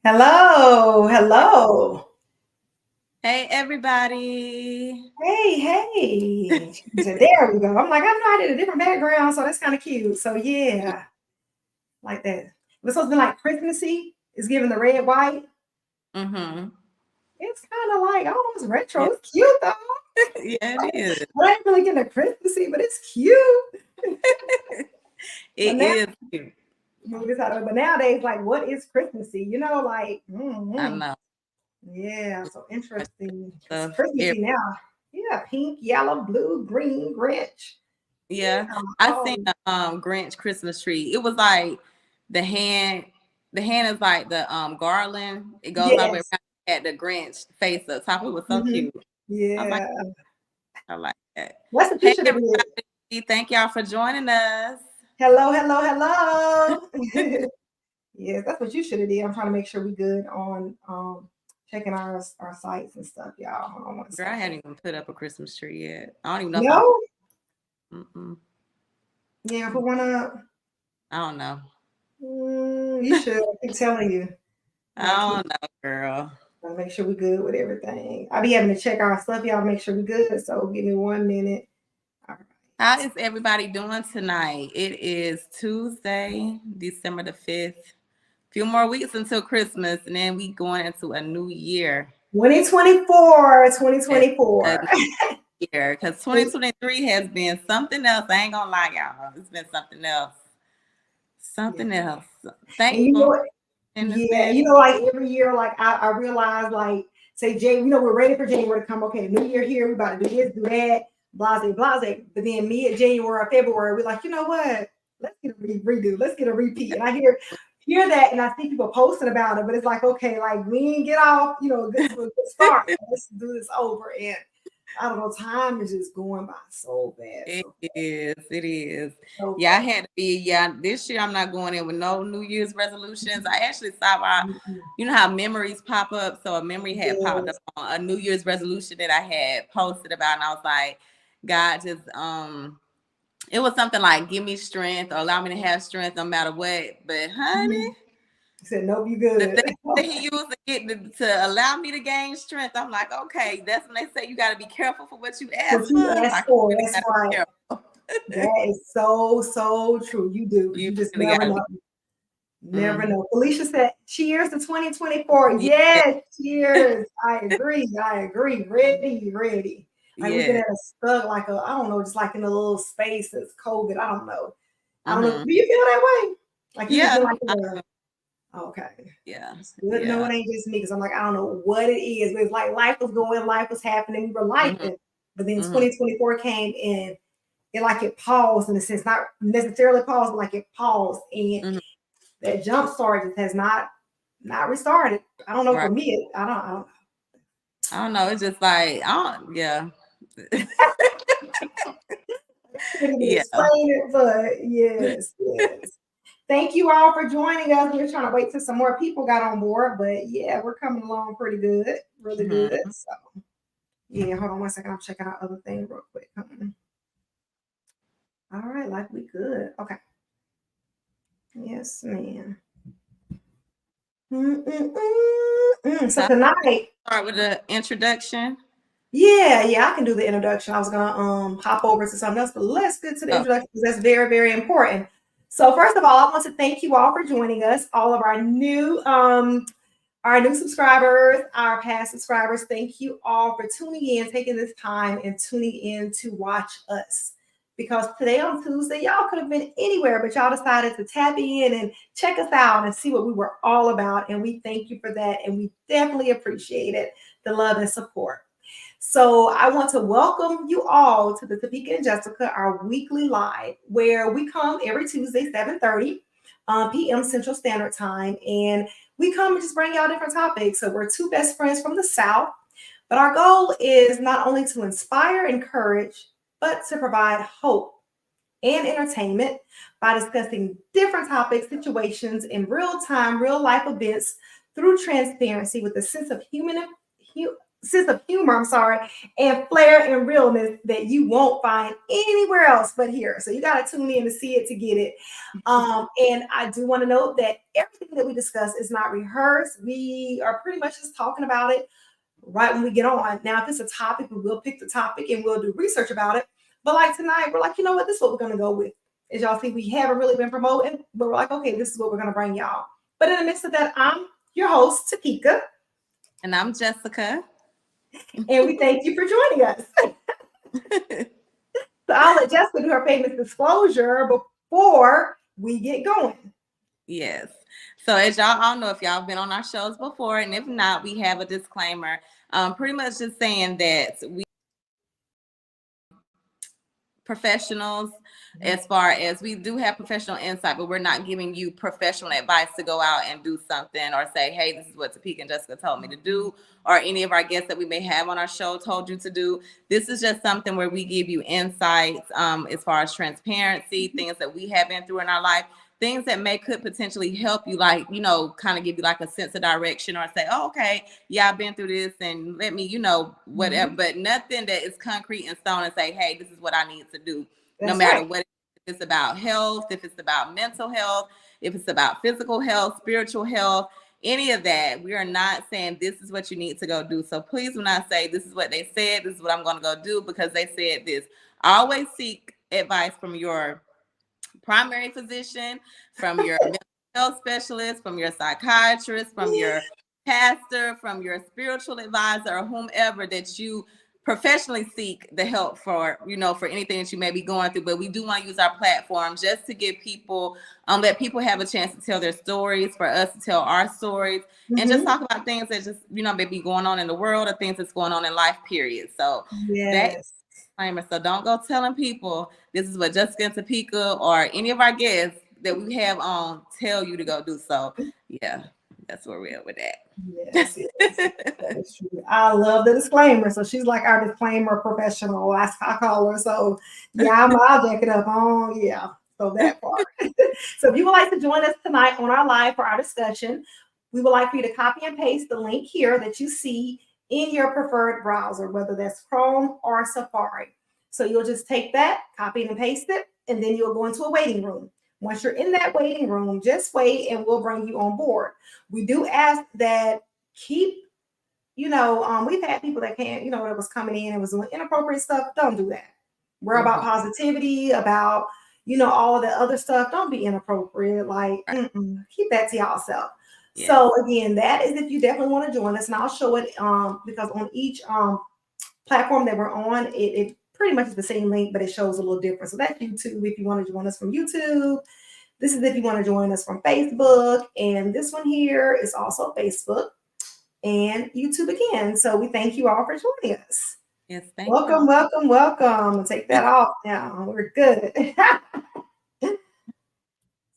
Hello, hello. Hey, everybody. Hey. She said, there we go. I'm like, I know I did a different background, so that's kind of cute. So yeah, like that. It's supposed to be like Christmassy. It's giving the red, white. Mm-hmm. It's kind of like, oh, it's retro. Yeah, It's cute though. yeah, it is. I ain't really getting a Christmassy, but it's cute. But It now, is cute. but nowadays, like, what is Christmassy? Like, I know. yeah, so interesting. It's Stuff. Christmassy now. Yeah, pink, yellow, blue, green, Grinch. Yeah. Yeah. I Oh, seen the Grinch Christmas tree. It was like the hand, the hand is like the garland. It goes all the way yes. around at the Grinch face up top. It was so Hmm. cute. I like Yeah. I like that. That's what you Hey should have did. everybody. Thank y'all for joining us. Hello, hello, hello. Yes, that's what you should have did. I'm trying to make sure we good on checking our sites and stuff, y'all. Hold on one Girl, I second. hadn't even put up a Christmas tree yet. I don't even know if I'm No? mm-mm. Yeah, if we wanna I don't know. you should. I keep telling you. I I keep don't know, girl. trying to make sure we good with everything. I be having to check our stuff, y'all, to make sure we good. So give me 1 minute. All right. How is everybody doing tonight? It is Tuesday, December the 5th. Few more weeks until Christmas, and then we going into a new year. 2024, And a 2024. new year. Because 2023 has been something else. I ain't gonna lie, y'all. It's been something else. Yeah. Something else. And you know Thankful what? in the Yeah, sense. like every year, like I realize, like, say, Jay, we're ready for January to come. Okay, New Year here, we about to do this, do that, blase, blase. But then mid January or February, we're like, you know what? Let's get a redo. Let's get a repeat. And I hear that, and I see people posting about it. But it's like, okay, like we ain't get off, good to a good start. Let's do this over. And I don't know, time is just going by so bad, It so is. It is. so Yeah, I fast. had to be. Yeah, this year I'm not going in with no New Year's resolutions. I actually saw my, you know how memories pop up. So a memory had popped up Yes. on a New Year's resolution that I had posted about, and I was like, God, just it was something like give me strength or allow me to have strength no matter what. But honey, He said, nope, you the good. thing that he used to to allow me to gain strength, I'm like, okay, that's when they say you got to be careful for what you What ask you for. asked Like, for, you really that's got to be right. careful. That is so true. You do, because You you just really never got to know. be. Never Mm-hmm. know. Felicia said, cheers to 2024. Yeah, Yes, cheers. I agree. Ready. Like we've been yeah. at a stuck, like I don't know, just like in a little space that's COVID. I don't know. I don't know. Mm-hmm. Do you feel that way? Like you just feel Yeah. like okay. Yeah. It's good to know Yeah. it ain't just me because I'm like, I don't know what it is. But it's like life was going, life was happening, we were Mm-hmm. lifing. But then Mm-hmm. 2024 came and it paused in a sense, not necessarily paused, but like it paused. And Mm-hmm. that jump start just has not restarted. I don't know Right. for me, I don't I don't know. It's just like I don't. Yeah. can't even Yeah. explain it, but yes. Thank you all for joining us. We're trying to wait till some more people got on board, but yeah, we're coming along pretty good, really good. Mm-hmm. So yeah, hold on one second. I'm checking out other things real quick. All right, like we good. Okay. Yes, ma'am. So So tonight, start with the introduction. yeah, I can do the introduction. I was gonna hop over to something else, but let's get to the Oh, introduction because that's very, very important. So first of all, I want to thank you all for joining us, all of our new subscribers, our past subscribers. Thank you all for tuning in, taking this time and tuning in to watch us. Because today on Tuesday, y'all could have been anywhere, but y'all decided to tap in and check us out and see what we were all about. And we thank you for that. And we definitely appreciate it, the love and support. So I want to welcome you all to the Topeka and Jessica, our weekly live, where we come every Tuesday, 7:30 p.m. Central Standard Time. And we come and just bring y'all different topics. So we're two best friends from the South, but our goal is not only to inspire, encourage, but to provide hope and entertainment by discussing different topics, situations in real time, real life events through transparency with a sense of humor, and flair and realness that you won't find anywhere else but here. So you got to tune in to see it to get it. And I do want to note that everything that we discuss is not rehearsed. We are pretty much just talking about it right when we get on. Now, if it's a topic, we will pick the topic and we'll do research about it. But like tonight, we're like, you know what? This is what we're going to go with. As y'all see, we haven't really been promoting, but we're like, okay, this is what we're going to bring y'all. But in the midst of that, I'm your host, Topeka. and I'm Jessica. And we thank you for joining us. So I'll let Jessica do her famous disclosure before we get going. Yes. So as y'all all know, if y'all been on our shows before, and if not, we have a disclaimer. Pretty much just saying that we professionals, as far as we do have professional insight, but we're not giving you professional advice to go out and do something or say, hey, this is what Topeka and Jessica told me to do, or any of our guests that we may have on our show told you to do. This is just something where we give you insights as far as transparency, things that we have been through in our life, things that could potentially help you, like, kind of give you like a sense of direction, or say, oh, okay, yeah, I've been through this, and let me, whatever, but nothing that is concrete and stone and say, hey, this is what I need to do. That's no matter right. what, if it's about health, if it's about mental health, if it's about physical health, spiritual health, any of that, we are not saying this is what you need to go do. So please do not say this is what they said, this is what I'm going to go do because they said this. Always seek advice from your primary physician, from your mental health specialist, from your psychiatrist, from your pastor, from your spiritual advisor, or whomever that you professionally seek the help for, for anything that you may be going through. But we do want to use our platform just to give people, let people have a chance to tell their stories, for us to tell our stories, and just talk about things that just, maybe going on in the world, or things that's going on in life, period. So Yes. so don't go telling people this is what Jessica and Topeka or any of our guests that we have on tell you to go do. So yeah, that's where we're at with that. Yes. That is true. I love the disclaimer. So she's like our disclaimer professional. I call her. So yeah, I'll jack it up. Oh yeah. So that part. So if you would like to join us tonight on our live for our discussion, we would like for you to copy and paste the link here that you see in your preferred browser, whether that's Chrome or Safari. So you'll just take that, copy and paste it, and then you'll go into a waiting room. Once you're in that waiting room, just wait and we'll bring you on board. We do ask that keep, we've had people that can't, that was coming in and was doing inappropriate stuff. Don't do that. We're about positivity, about, all of the other stuff. Don't be inappropriate. Like, keep that to yourself. Yeah. So again, that is if you definitely want to join us, and I'll show it because on each platform that we're on, it pretty much is the same link, but it shows a little different. So that's YouTube if you want to join us from YouTube. This is if you want to join us from Facebook, and this one here is also Facebook and YouTube again. So we thank you all for joining us. Yes, thank you. Welcome. Take that off now. We're good.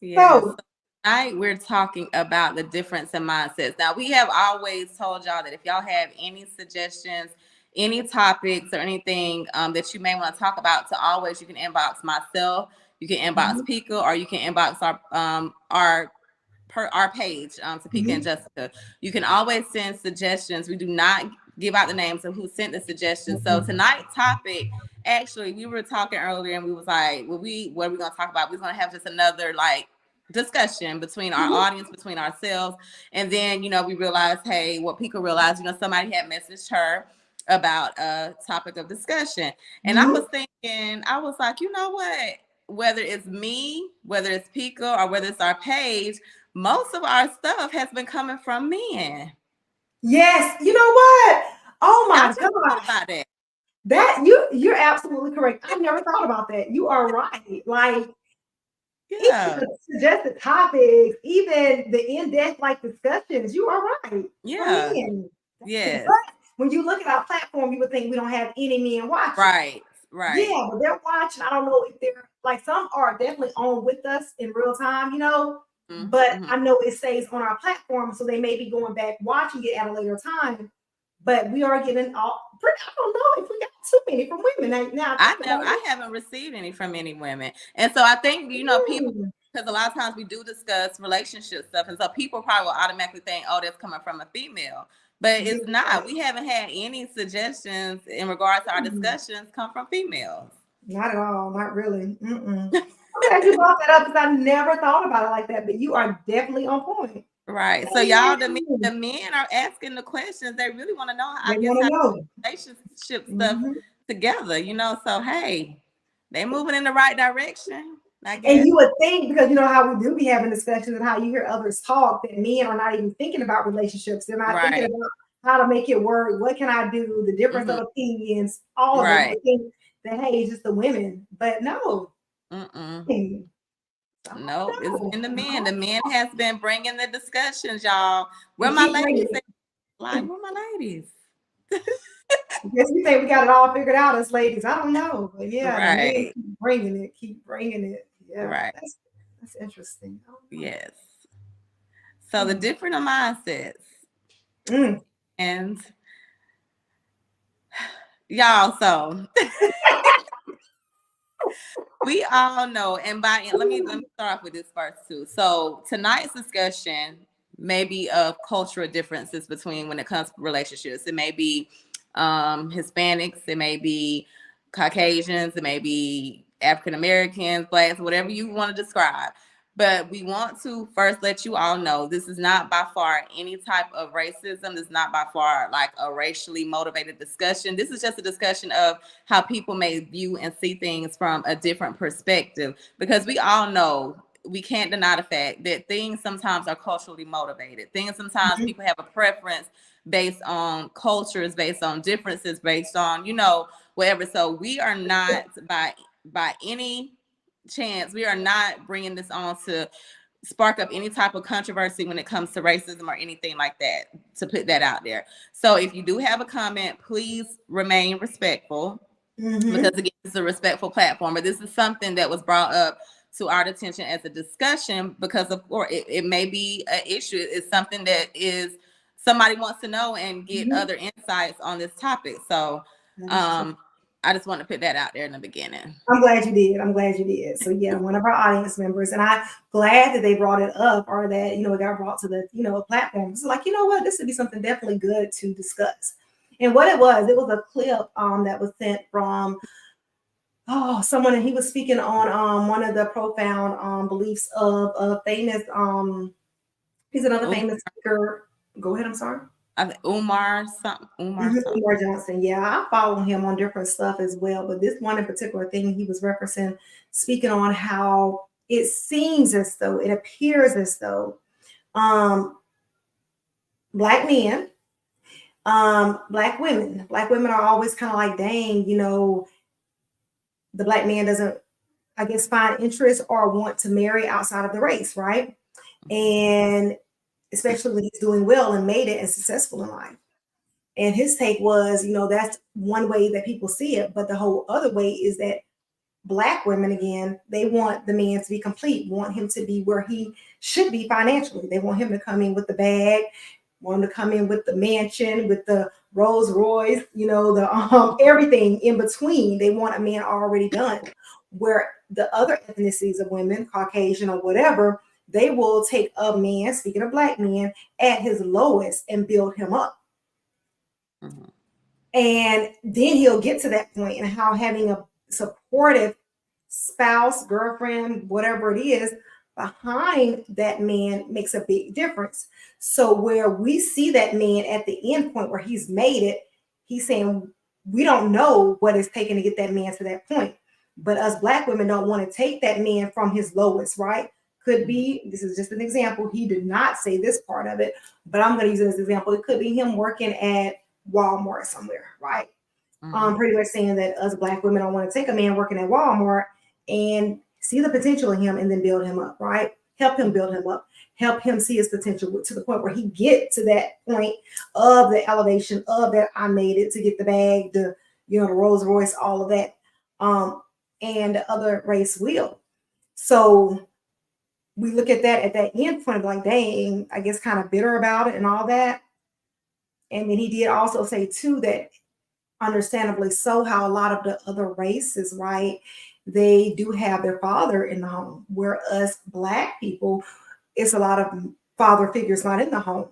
Yeah. So tonight we're talking about the difference in mindsets. Now, we have always told y'all that if y'all have any suggestions, any topics or anything that you may want to talk about, you can inbox myself, you can inbox Pika, or you can inbox our page, Topeka and Jessica. You can always send suggestions. We do not give out the names of who sent the suggestions. So tonight's topic, actually, we were talking earlier and we was like, what are we going to talk about? We're going to have just another discussion between our audience, between ourselves. And then, we realized, hey, what Pika realized, somebody had messaged her about a topic of discussion. And I was thinking, I was like, you know what? Whether it's me, whether it's Pika, or whether it's our page, most of our stuff has been coming from men. Yes, you know what? Oh my God. About that. You're absolutely correct. I never thought about that. You are right. Like, even the suggested topics, even the in-depth discussions, you are right. Yeah. Yes. But when you look at our platform, you would think we don't have any men watching. Right. Yeah, but they're watching. I don't know if they're some are definitely on with us in real time, but I know it stays on our platform, so they may be going back watching it at a later time. But we are getting I don't know if we got too many from women. Now I haven't received any from any women. And so I think, people, because a lot of times we do discuss relationship stuff. And so people probably will automatically think, oh, that's coming from a female. But it's not. We haven't had any suggestions in regards to our discussions come from females. Not at all. Not really. I'm glad you brought that up because I never thought about it like that. But you are definitely on point. Right. So y'all, the men are asking the questions. They really want to know how relationship stuff together, So hey, they moving in the right direction. I guess. And you would think, because how we do be having discussions and how you hear others talk, that men are not even thinking about relationships. They're not thinking about how to make it work. What can I do? The difference of opinions, all of it. They think that, hey, it's just the women. But no. No, it's been the men. The men has been bringing the discussions, y'all. Where my ladies? Where my ladies? Yes, we think we got it all figured out as ladies. I don't know, but yeah, keep bringing it. Yeah, right. That's interesting. Yes. So the different mindsets, and y'all. So we all know, and let me start off with this first too. So tonight's discussion may be of cultural differences between when it comes to relationships. It may be Hispanics, it may be Caucasians, it may be African Americans, Blacks, whatever you want to describe. But we want to first let you all know this is not by far any type of racism. This is not by far a racially motivated discussion. This is just a discussion of how people may view and see things from a different perspective. Because we all know, we can't deny the fact that things sometimes are culturally motivated. Things sometimes people have a preference based on cultures, based on differences, based on, whatever. So we are not by any chance, we are not bringing this on to spark up any type of controversy when it comes to racism or anything like that, to put that out there. So if you do have a comment, please remain respectful, because again, it's a respectful platform. But this is something that was brought up to our attention as a discussion because of course it may be an issue. It's something that is somebody wants to know and get other insights on this topic. So I just want to put that out there in the beginning. I'm glad you did. So yeah, one of our audience members, and I'm glad that they brought it up, or that it got brought to the platform. It's like, what, this would be something definitely good to discuss. And what it was a clip that was sent from someone, and he was speaking on one of the profound beliefs of a famous he's another famous speaker. Go ahead, I'm sorry. Umar Johnson. Yeah, I follow him on different stuff as well. But this one in particular thing he was referencing, speaking on how it seems as though, it appears as though Black men, Black women are always kind of like, dang, the Black man doesn't, I guess, find interest or want to marry outside of the race, right? And especially when he's doing well and made it and successful in life. And his take was, that's one way that people see it. But the whole other way is that Black women, again, they want the man to be complete, want him to be where he should be financially. They want him to come in with the bag, want him to come in with the mansion, with the Rolls Royce, the everything in between. They want a man already done. Where the other ethnicities of women, Caucasian or whatever, they will take a man, speaking of Black men, at his lowest and build him up. And then he'll get to that point, and how having a supportive spouse, girlfriend, whatever it is, behind that man makes a big difference. So where we see that man at the end point where he's made it, he's saying we don't know what it's taking to get that man to that point. But us black women don't want to take that man from his lowest, right? Could be, this is just an example. He did not say this part of it, but I'm going to use it as an example. It could be him working at Walmart somewhere, right? Pretty much saying that us black women don't want to take a man working at Walmart and see the potential in him and then build him up, right? Help him build him up, help him see his potential to the point where he get to that point of the elevation of that I made it to get the bag, the the Rolls Royce, all of that. And the other race will. So we look at that end point of like, dang, I guess kind of bitter about it and all that. And then he did also say too that understandably so, how a lot of the other races, right, they do have their father in the home, where us black people, it's a lot of father figures not in the home.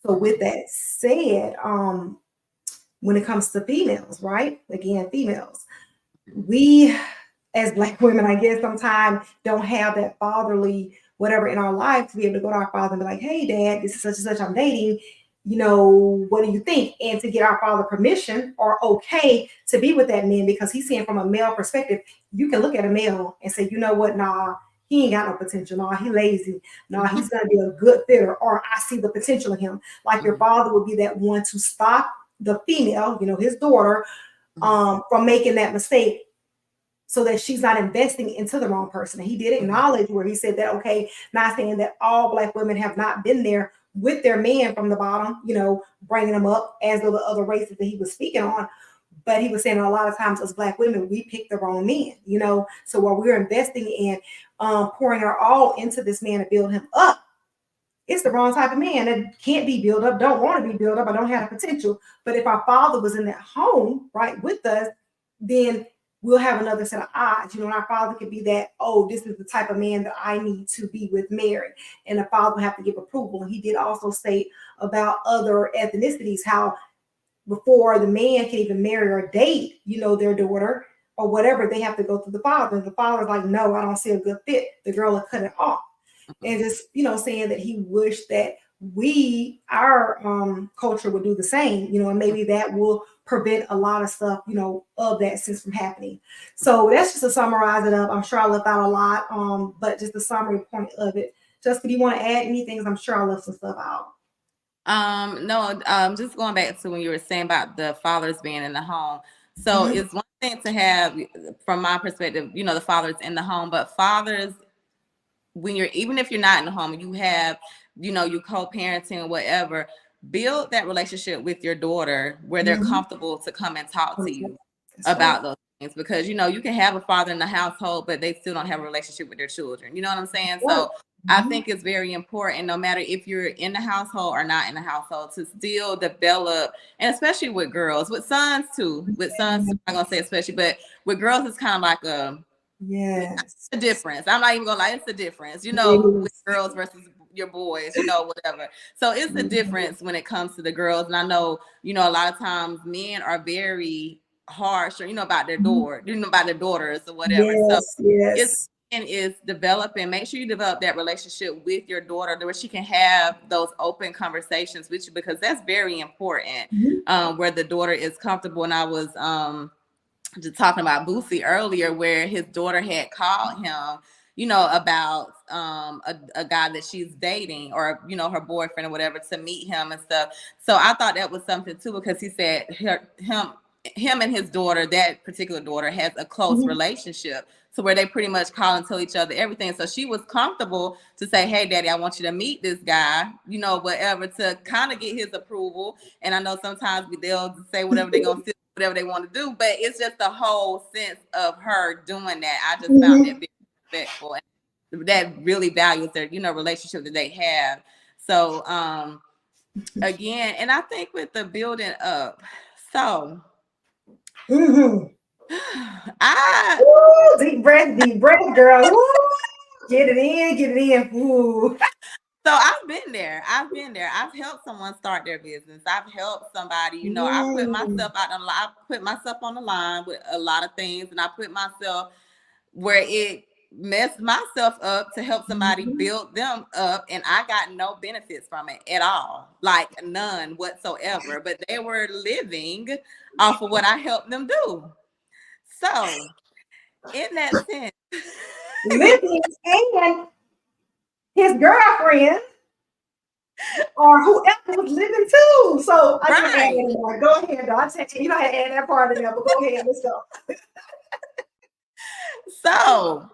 So with that said, when it comes to females, right, again, females, we as black women, I guess sometimes don't have that fatherly whatever in our life to be able to go to our father and be like, hey dad, this is such and such I'm dating, what do you think? And to get our father permission or okay to be with that man, because he's saying from a male perspective, you can look at a male and say, you know what, nah, he ain't got no potential. Nah, he lazy. Nah, he's gonna be a good fitter, or I see the potential in him. Like your father would be that one to stop the female, his daughter, from making that mistake so that she's not investing into the wrong person. And he did acknowledge where he said that, okay, not saying that all black women have not been there with their man from the bottom, bringing them up as the other races that he was speaking on. But he was saying a lot of times as black women, we pick the wrong men, So while we're investing in pouring our all into this man to build him up, it's the wrong type of man that can't be built up, don't want to be built up, I don't have the potential. But if our father was in that home, right, with us, then we'll have another set of eyes. And our father could be that, oh, this is the type of man that I need to be with Mary. And the father will have to give approval. And he did also state about other ethnicities, how before the man can even marry or date, their daughter or whatever, they have to go through the father. And the father's like, no, I don't see a good fit. The girl will cut it off. And just, saying that he wished that our culture would do the same, and maybe that will prevent a lot of stuff, of that sense from happening. So that's just to summarize it up. I'm sure I left out a lot, but just the summary point of it. Jessica, do you want to add anything? I'm sure I left some stuff out. No, just going back to when you were saying about the fathers being in the home. So it's one thing to have, from my perspective, the fathers in the home, but fathers, even if you're not in the home, you have, you co-parenting or whatever, build that relationship with your daughter where they're comfortable to come and talk to you about those things, because you can have a father in the household, but they still don't have a relationship with their children. You know what I'm saying? So I think it's very important, no matter if you're in the household or not in the household, to still develop, and especially with girls, with sons too. With sons, I'm not gonna say especially, but with girls, it's kind of like it's a difference. I'm not even gonna lie, it's a difference, with girls versus your boys, whatever. So it's a difference when it comes to the girls. And I know, a lot of times men are very harsh, or about their about their daughters or whatever. Is developing, make sure you develop that relationship with your daughter where she can have those open conversations with you, because that's very important, where the daughter is comfortable. And I was just talking about Boosie earlier, where his daughter had called him, about a guy that she's dating, or her boyfriend or whatever, to meet him and stuff. So I thought that was something too, because he said him and his daughter, that particular daughter, has a close relationship, to where they pretty much call and tell each other everything. So she was comfortable to say, hey daddy, I want you to meet this guy, whatever, to kind of get his approval. And I know sometimes they'll say whatever they're gonna feel, whatever they want to do, but it's just the whole sense of her doing that. I just found that very respectful, and that really values their relationship that they have. So again, and I think with the building up, so deep breath, girl. Get it in. Ooh. So I've been there. I've helped someone start their business. I've helped somebody, I put myself out on I put myself on the line with a lot of things, and I put myself where it messed myself up to help somebody Mhm. build them up, and I got no benefits from it at all, like none whatsoever. But they were living off of what I helped them do. So, in that sense, Living and his girlfriend or whoever was living too. So I didn't add right. any more. Go ahead, though. I said you don't have to add that part in there, but go ahead. Let's go. So,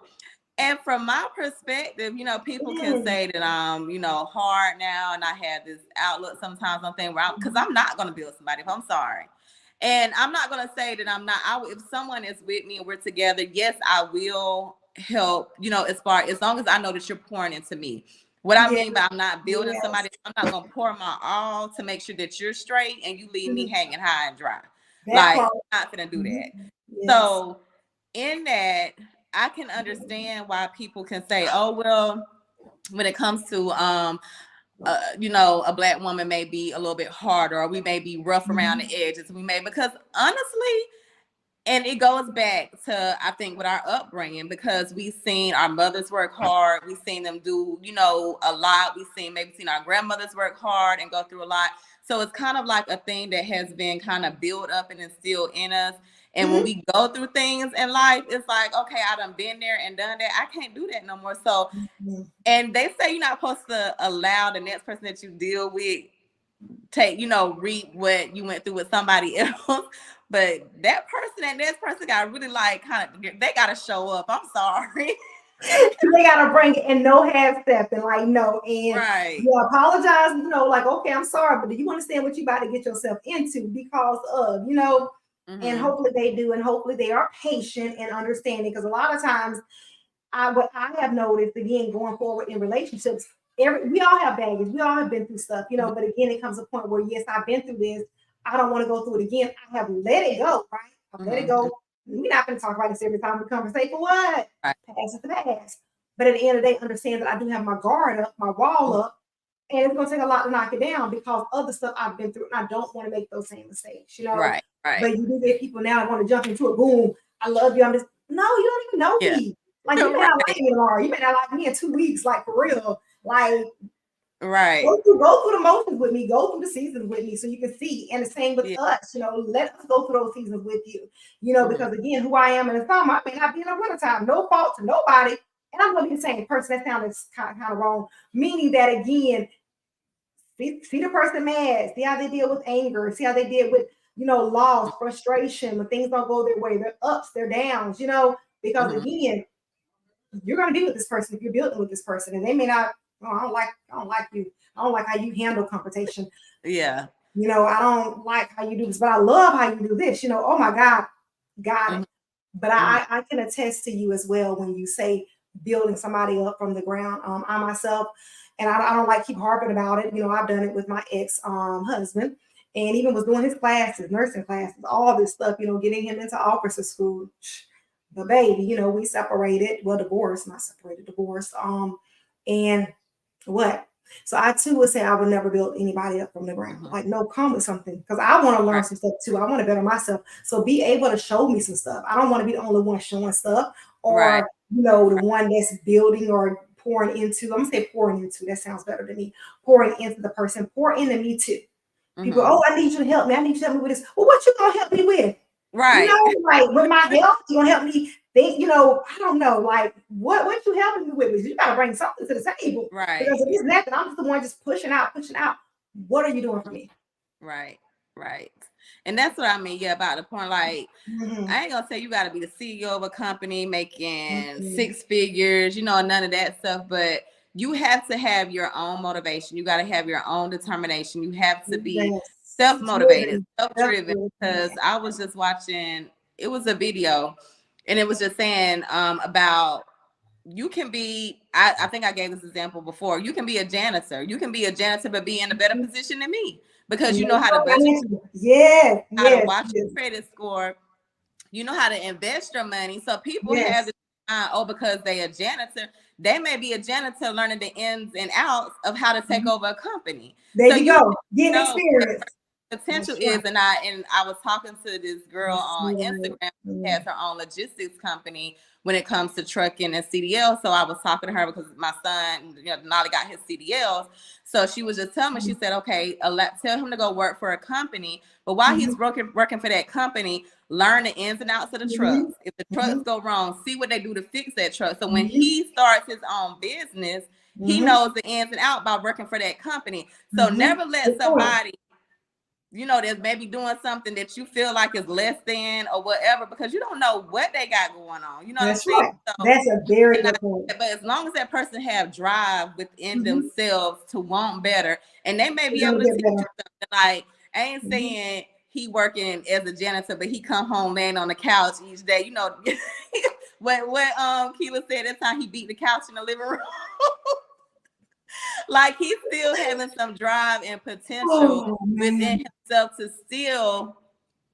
and from my perspective, people can Mm. say that I'm, hard now, and I have this outlook sometimes on things because I'm not going to build somebody if I'm sorry. And I'm not going to say that I'm not. If someone is with me and we're together, yes, I will help, as long as I know that you're pouring into me. What I Yes, mean by I'm not building yes. somebody, I'm not going to pour my all to make sure that you're straight and you leave me Mhm. hanging high and dry. That Like, part. I'm not going to do that. Mhm. Yes. So, in that, I can understand why people can say, "Oh, well, when it comes to a Black woman may be a little bit harder, or we may be rough around the edges. Because honestly, and it goes back to, I think, with our upbringing, because we've seen our mothers work hard, we've seen them do, a lot. We've seen our grandmothers work hard and go through a lot. So it's kind of like a thing that has been kind of built up and instilled in us. And when Mhm. we go through things in life, it's like, okay, I done been there and done that. I can't do that no more. So, Mhm. and they say you're not supposed to allow the next person that you deal with reap what you went through with somebody else. But that next person got really they got to show up. I'm sorry. They gotta bring it and no half step and like no and Right. you apologize, like okay, I'm sorry, but do you understand what you about to get yourself into because of, and Mm-hmm. hopefully they do, and hopefully they are patient and understanding because a lot of times what I have noticed again going forward in relationships, we all have baggage, we all have been through stuff, but again, it comes a point where yes, I've been through this, I don't want to go through it again. I have let it go, right? I've let it Mm-hmm. go. We're not going to talk about this every time we conversate for what? Right. Past is the past. But at the end of the day, understand that I do have my guard up, my wall up, and it's going to take a lot to knock it down because of the stuff I've been through, and I don't want to make those same mistakes, Right. But Right. you do get people now that want to jump into it. Boom, I love you. I'm just no, you don't even know Yeah. me. Like you may not like Right. me tomorrow. You may not like me in 2 weeks, like for real. Like Right. go through the motions with me, go through the seasons with me so you can see. And the same with Yeah. us, let us go through those seasons with you, Mm-hmm. because again, who I am in the summer, I may not be in the wintertime. No fault to nobody. And I'm gonna be the same person. That sounded kind of wrong. Meaning that again, see the person mad, see how they deal with anger, see how they deal with, loss, frustration, when things don't go their way, their ups, their downs, because Mm-hmm. again, you're going to be with this person if you're building with this person, and they may not. Oh, I don't like you. I don't like how you handle confrontation. Yeah. I don't like how you do this, but I love how you do this. Oh my God, got Mm-hmm. it. But I can attest to you as well when you say building somebody up from the ground. I myself, and I don't like keep harping about it. I've done it with my ex husband, and even was doing his classes, nursing classes, all this stuff. Getting him into officer school. The baby, we separated, well, divorced, not separated, divorced. And what? So I too would say I would never build anybody up from the ground. Mm-hmm. Like, no, come with something because I want to learn Right. some stuff too. I want to better myself. So be able to show me some stuff. I don't want to be the only one showing stuff Right. or, the one that's building or pouring into. I'm gonna say pouring into. That sounds better to me. Pouring into the person. Pour into me too. People, Mm-hmm. oh, I need you to help me. I need you to help me with this. Well, what you gonna help me with? Right. Like with my health, you gonna help me think, I don't know, like what you helping me with? You gotta bring something to the table. Right. Because if it's nothing, I'm just the one just pushing out. What are you doing for me? Right. Right. And that's what I mean. Yeah, about the point. Like, Mm-hmm. I ain't gonna say you got to be the CEO of a company making Mm-hmm. 6 figures, none of that stuff. But you have to have your own motivation. You got to have your own determination. You have to be Yes. self-motivated, self-driven. Self-driven. Because I was just watching. It was a video, and it was just saying about you can be. I think I gave this example before. You can be a janitor. You can be a janitor, but be in a better position than me because you know how to budget, Yes, how to yes, watch yes, your credit score. You know how to invest your money. So people have yes. this because they a janitor, they may be a janitor learning the ins and outs of how to take over a company. There So you you go. Getting know experience. potential That's is, right. and I was talking to this girl That's on right. Instagram who Yeah. has her own logistics company. when it comes to trucking and CDL. So I was talking to her because my son, Nolly got his CDLs. So she was just telling me, she said, okay, tell him to go work for a company. But while he's working for that company, learn the ins and outs of the trucks. If the trucks go wrong, see what they do to fix that truck. So when he starts his own business, he knows the ins and outs by working for that company. So never let somebody, that's maybe doing something that you feel like is less than or whatever, because you don't know what they got going on. You know That's what I'm saying? right. So, That's a very good point. but as long as that person have drive within themselves to want better, and they may be able to teach you something. Like, I ain't saying he working as a janitor, but he come home laying on the couch each day. What Keela said that time he beat the couch in the living room. Like, he's still having some drive and potential within himself to still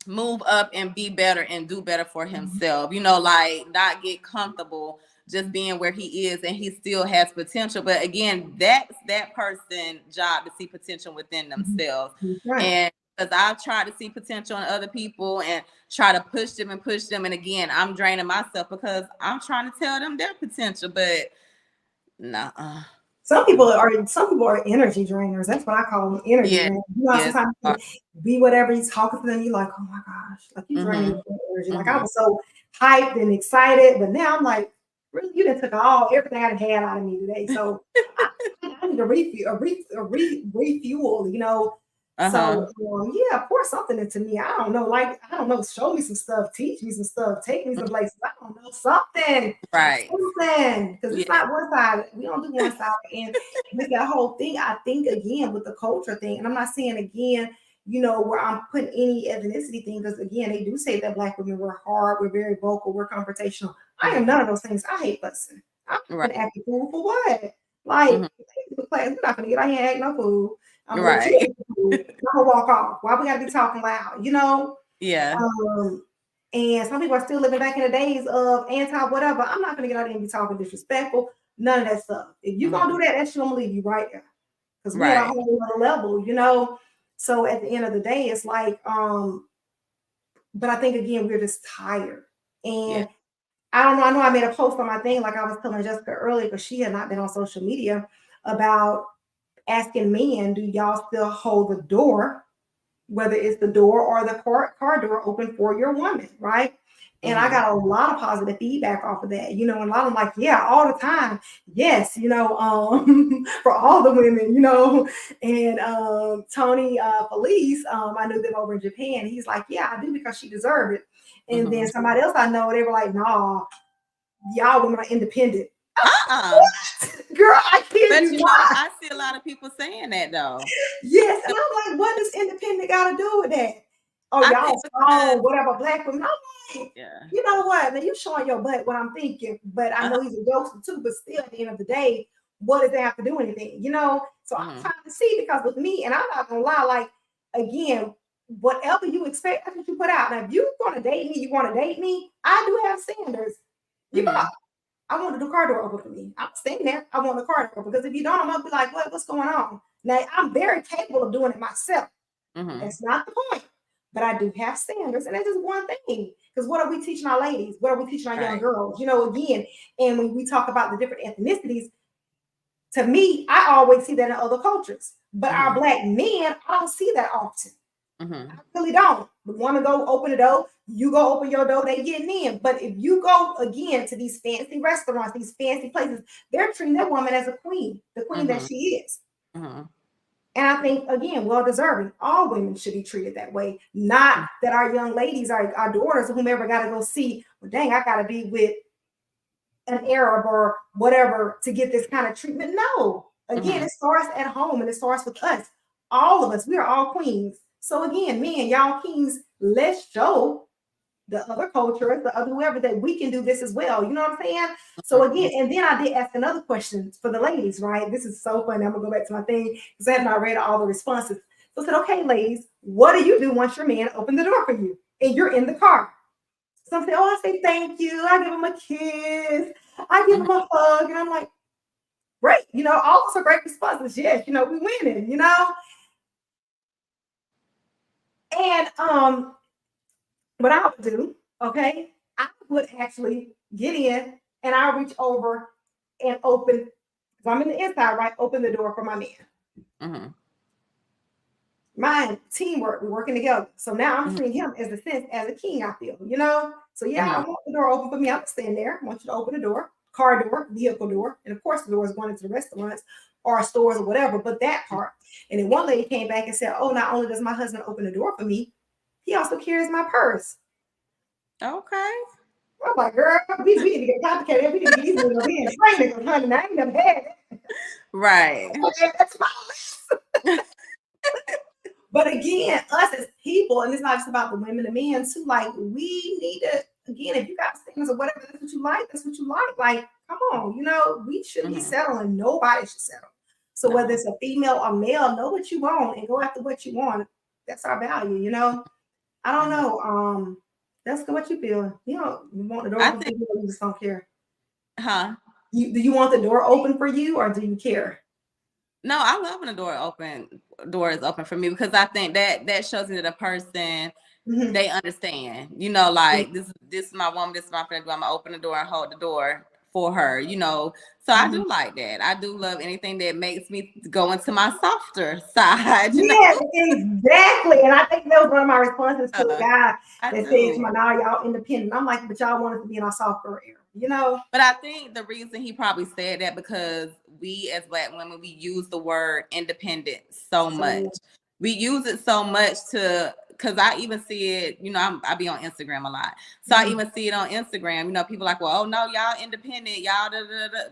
move up and be better and do better for himself. Like, not get comfortable just being where he is, and he still has potential. But again, that's that person's job to see potential within themselves. And because I've tried to see potential in other people and try to push them. And again, I'm draining myself because I'm trying to tell them their potential, but nah. Some people are energy drainers. That's what I call them, energy drainers. Sometimes you be whatever he's talking to them, you're like, oh my gosh, like you draining energy. Like, I was so hyped and excited, but now I'm like, really, you done took everything I had out of me today. So I need to refuel, So pour something into me. I don't know. Show me some stuff, teach me some stuff, take me some places. I don't know, something. Right. Something. Because it's not one side. We don't do one side. And with that whole thing, I think again with the culture thing, and I'm not saying again, where I'm putting any ethnicity thing, because again, they do say that Black women, we're hard, we're very vocal, we're confrontational. I am none of those things. I hate fussing. I'm gonna act a fool for what? Like, we're not gonna get out here and act no fool. I'm gonna walk off. Why we gotta be talking loud? Yeah. And some people are still living back in the days of anti whatever. I'm not gonna get out there and be talking disrespectful. None of that stuff. If you gonna do that, that's gonna leave you right there. Because we're at a whole other level, So at the end of the day, it's like, but I think again, we're just tired. And I don't know. I know I made a post on my thing, like I was telling Jessica earlier, because she had not been on social media, about asking men, do y'all still hold the door, whether it's the door or the car door, open for your woman, right? And I got a lot of positive feedback off of that, and a lot of them like, yeah, all the time. Yes, for all the women, and Tony Felice, I knew them over in Japan. He's like, yeah, I do, because she deserved it. And then somebody else I know, they were like, nah, y'all women are independent. Girl, I can't. But I see a lot of people saying that though. Yes, and I'm like, what does independent got to do with that? Oh, y'all strong, whatever, Black women. I'm like, you know what? Now you showing your butt, what I'm thinking, but I know he's a jokester too. But still, at the end of the day, what does that have to do with anything? So I'm trying to see, because with me, and I'm not gonna lie, like, again, whatever you expect, that's what you put out. Now, if you're gonna date me, you want to date me, I do have standards. I want the car door open for me. I'm staying there. I want the car door open, because if you don't, I'm gonna be like, what's going on? Now, I'm very capable of doing it myself. That's not the point. But I do have standards, and that's just one thing. Because what are we teaching our ladies? What are we teaching our young girls? Again, and when we talk about the different ethnicities, to me, I always see that in other cultures. But our Black men, I don't see that often. I really don't. The woman go open the door, you go open your door, they getting in. But if you go again to these fancy restaurants, these fancy places, they're treating that woman as a queen, the queen that she is. And I think, again, well deserving. All women should be treated that way. Not that our young ladies, our daughters, or whomever, got to go see, well, dang, I got to be with an Arab or whatever to get this kind of treatment. No. Again, it starts at home, and it starts with us. All of us, we are all queens. So again, men, y'all kings, let's show the other culture, the other whoever, that we can do this as well. You know what I'm saying? So again, and then I did ask another question for the ladies, right? This is so funny. I'm gonna go back to my thing because I have not read all the responses. So I said, okay, ladies, what do you do once your man opened the door for you and you're in the car? Some say, oh, I say thank you. I give him a kiss. I give him a hug. And I'm like, great. All those are great responses. Yes, we winning, And what I would do, okay, I would actually get in and I'll reach over and open, because I'm in the inside, right? Open the door for my man. Mm-hmm. My teamwork, we're working together. So now I'm Mm-hmm. seeing him as a king, I feel, you know? So yeah, I Mm-hmm. want the door open for me. I'm staying there. I want you to open the door, car door, vehicle door. And of course, the door is going into the restaurants or stores or whatever, but that part. And then one lady came back and said, oh, not only does my husband open the door for me, he also carries my purse. Okay. I'm like, girl, we need to get complicated. We need to get these women being trained, because honey, I ain't never had it. Right. That's my list. But again, us as people, and it's not just about the women and men too, like we need to, again, if you got things or whatever, that's what you like, that's what you like. Like, come on, you know, we shouldn't be settling. Nobody should settle. So whether it's a female or male, know what you want and go after what you want. That's our value, you know. I don't know. That's what you feel. You want the door open for you, or you just don't care. Huh? Do you want the door open for you, or do you care? No, I love when the door is open for me, because I think that shows me that a person, they understand, you know, like this is my woman, this is my friend, I'm gonna open the door and hold the door for her, you know. So I do like that. I do love anything that makes me go into my softer side. Yes, exactly. And I think that was one of my responses to the guy that said, now y'all independent. I'm like, but y'all want us to be in our softer era, you know? But I think the reason he probably said that, because we as Black women, we use the word independent so much. We use it so much because I even see it, you know, I be on Instagram a lot. So I even see it on Instagram, you know, people like, well, oh no, y'all independent, y'all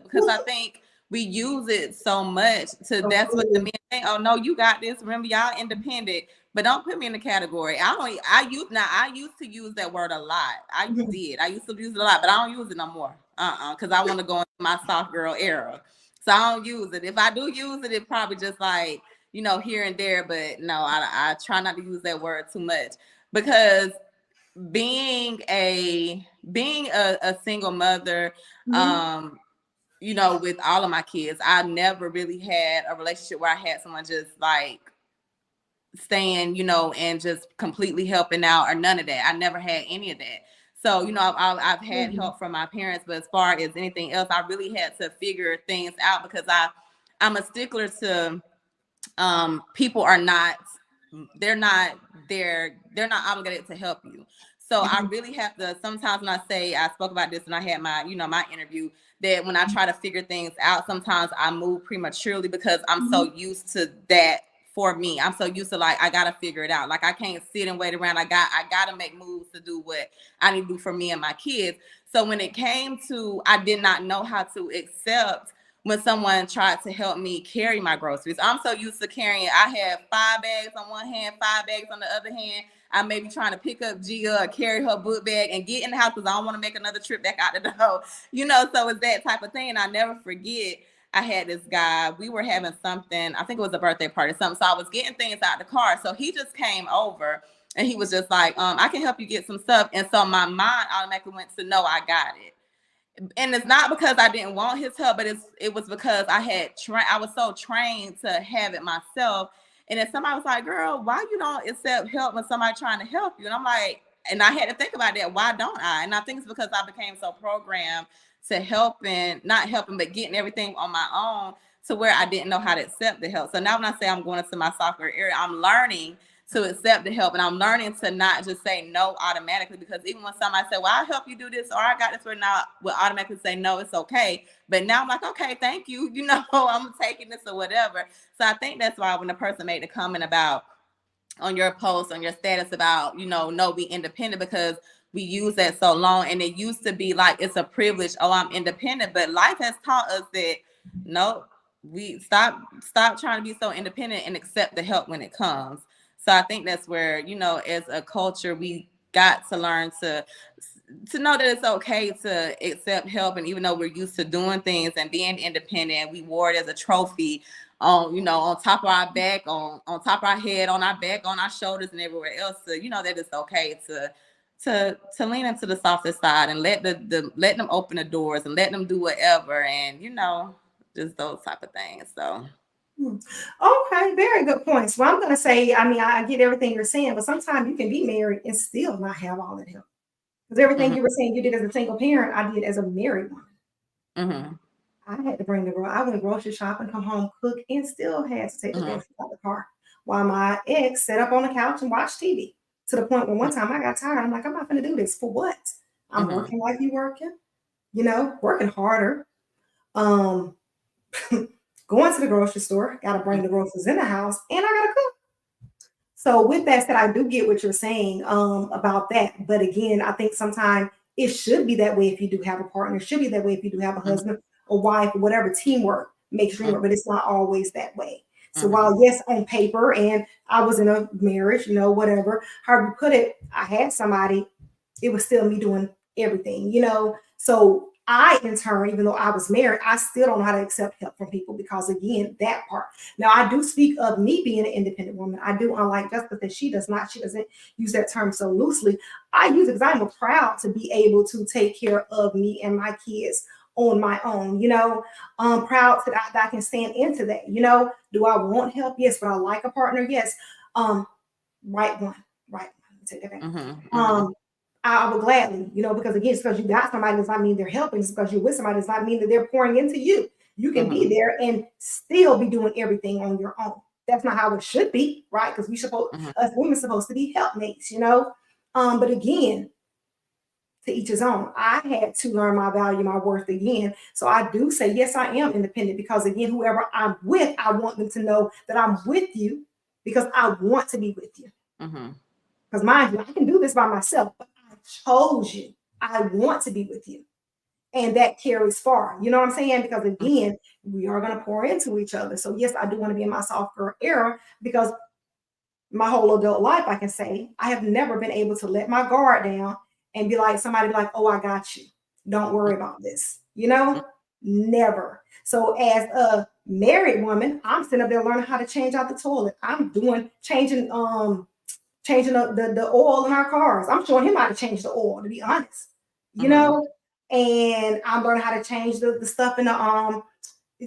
because I think we use it so much that's what the men think. Oh no, you got this. Remember, y'all independent. But don't put me in the category. I used to use that word a lot. I used to use it a lot, but I don't use it no more. Because I want to go into my soft girl era. So I don't use it. If I do use it, it probably just like, you know, here and there. But no, I try not to use that word too much, because being a single mother, you know, with all of my kids, I never really had a relationship where I had someone just like staying, you know, and just completely helping out, or none of that. I never had any of that. So, you know, I've had help from my parents, but as far as anything else, I really had to figure things out, because I'm a stickler to people are not, they're not obligated to help you. So I really have to, sometimes when I spoke about this and I had my, you know, my interview, that when I try to figure things out, sometimes I move prematurely, because I'm so used to that. For me, I'm so used to, like, I gotta figure it out. Like, I can't sit and wait around. I gotta make moves to do what I need to do for me and my kids. So when it came to, I did not know how to accept when someone tried to help me carry my groceries. I'm so used to carrying. I have 5 bags on one hand, 5 bags on the other hand. I may be trying to pick up Gia or carry her book bag and get in the house, because I don't want to make another trip back out the door. You know, so it's that type of thing. And I never forget, I had this guy, we were having something, I think it was a birthday party or something. So I was getting things out of the car. So he just came over and he was just like, I can help you get some stuff. And so my mind automatically went to, no, I got it. And it's not because I didn't want his help, but it was because I was so trained to have it myself. And then somebody was like, girl, why you don't accept help when somebody trying to help you? And I'm like, and I had to think about that. Why don't I? And I think it's because I became so programmed to not helping, but getting everything on my own, to where I didn't know how to accept the help. So now when I say I'm going into my software area, I'm learning to accept the help, and I'm learning to not just say no automatically, because even when somebody say, well, I'll help you do this, or I got this, or now will automatically say no, it's okay. But now I'm like, okay, thank you, you know, I'm taking this or whatever. So I think that's why when the person made the comment about on your post, on your status about, you know, no, be independent, because we use that so long, and it used to be like it's a privilege. Oh, I'm independent, but life has taught us that no, we stop trying to be so independent and accept the help when it comes. So I think that's where, you know, as a culture, we got to learn to know that it's okay to accept help. And even though we're used to doing things and being independent, we wore it as a trophy on, you know, on top of our back, on top of our head, on our back, on our shoulders, and everywhere else. So, you know, that it's okay to lean into the softer side and let them open the doors and let them do whatever, and, you know, just those type of things. So okay, very good points. Well, I'm gonna say, I mean, I get everything you're saying, but sometimes you can be married and still not have all that help. Because everything Mhm. you were saying you did as a single parent, I did as a married woman. Mhm. I had to bring the girl. I went grocery shopping, come home, cook, and still had to take the Mhm. groceries out the car while my ex sat up on the couch and watched TV. To the point where one time I got tired. I'm like, I'm not going to do this for what? I'm Mhm. working like you working, working harder. Um, going to the grocery store, got to bring the groceries in the house, and I got to cook. So with that said, I do get what you're saying about that. But again, I think sometimes it should be that way if you do have a partner. It should be that way if you do have a Mhm. husband or wife or whatever. Teamwork makes dream work, but it's not always that way. So Mhm. while yes, on paper, and I was in a marriage, whatever, however you put it, I had somebody, it was still me doing everything. So I, in turn, even though I was married, I still don't know how to accept help from people because, again, that part. Now, I do speak of me being an independent woman. I do, unlike Jessica, that she does not. She doesn't use that term so loosely. I use it because I'm proud to be able to take care of me and my kids on my own. I'm proud that I can stand into that. Do I want help? Yes. But I like a partner? Yes. Um, right one. Right one. Take that back. Mhm. Mhm. Um, I would gladly, because again, it's because you got somebody does not mean they're helping. It's because you're with somebody does not mean that they're pouring into you. You can be Mhm. there and still be doing everything on your own. That's not how it should be, right? Because Mhm. us women supposed to be helpmates. But again, to each his own. I had to learn my value, my worth again. So I do say, yes, I am independent because again, whoever I'm with, I want them to know that I'm with you because I want to be with you. Mhm. Because mind you, I can do this by myself, but I chose you. I want to be with you. And that carries far. You know what I'm saying? Because again, we are going to pour into each other. So yes, I do want to be in my soft girl era because my whole adult life, I can say, I have never been able to let my guard down and be like, somebody be like, oh, I got you. Don't worry about this. Never. So as a married woman, I'm sitting up there learning how to change out the toilet. I'm changing the oil in our cars. I'm showing him how to change the oil, to be honest. You Mhm. know, and I'm learning how to change the stuff in the I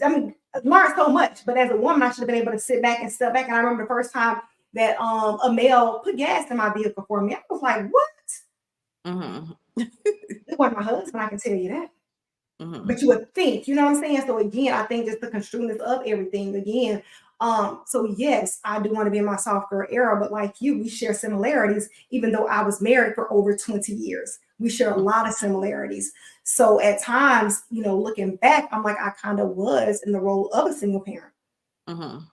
mean, I learned so much, but as a woman, I should have been able to sit back and step back. And I remember the first time that a male put gas in my vehicle for me. I was like, what? Mhm. It wasn't my husband, I can tell you that. Mhm. But you would think, you know what I'm saying? So again, I think just the constructness of everything again. So yes, I do want to be in my soft girl era, but like you, we share similarities, even though I was married for over 20 years. We share a lot of similarities. So at times, looking back, I'm like, I kind of was in the role of a single parent. Mhm.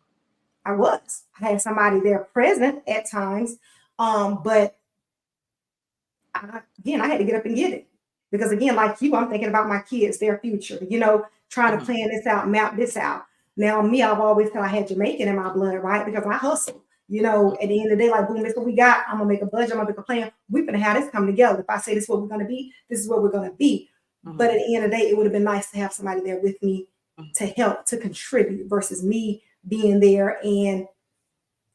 I was. I had somebody there present at times. But again, I had to get up and get it. Because again, like you, I'm thinking about my kids, their future, trying to Mhm. plan this out, map this out. Now, me, I've always said I had Jamaican in my blood, right? Because I hustle. At the end of the day, like, boom, this is what we got. I'm gonna make a budget, I'm gonna make a plan. We're gonna have this come together. If I say this is what we're gonna be, this is what we're gonna be. But at Mhm. the end of the day, it would have been nice to have somebody there with me Mhm. to help, to contribute versus me being there and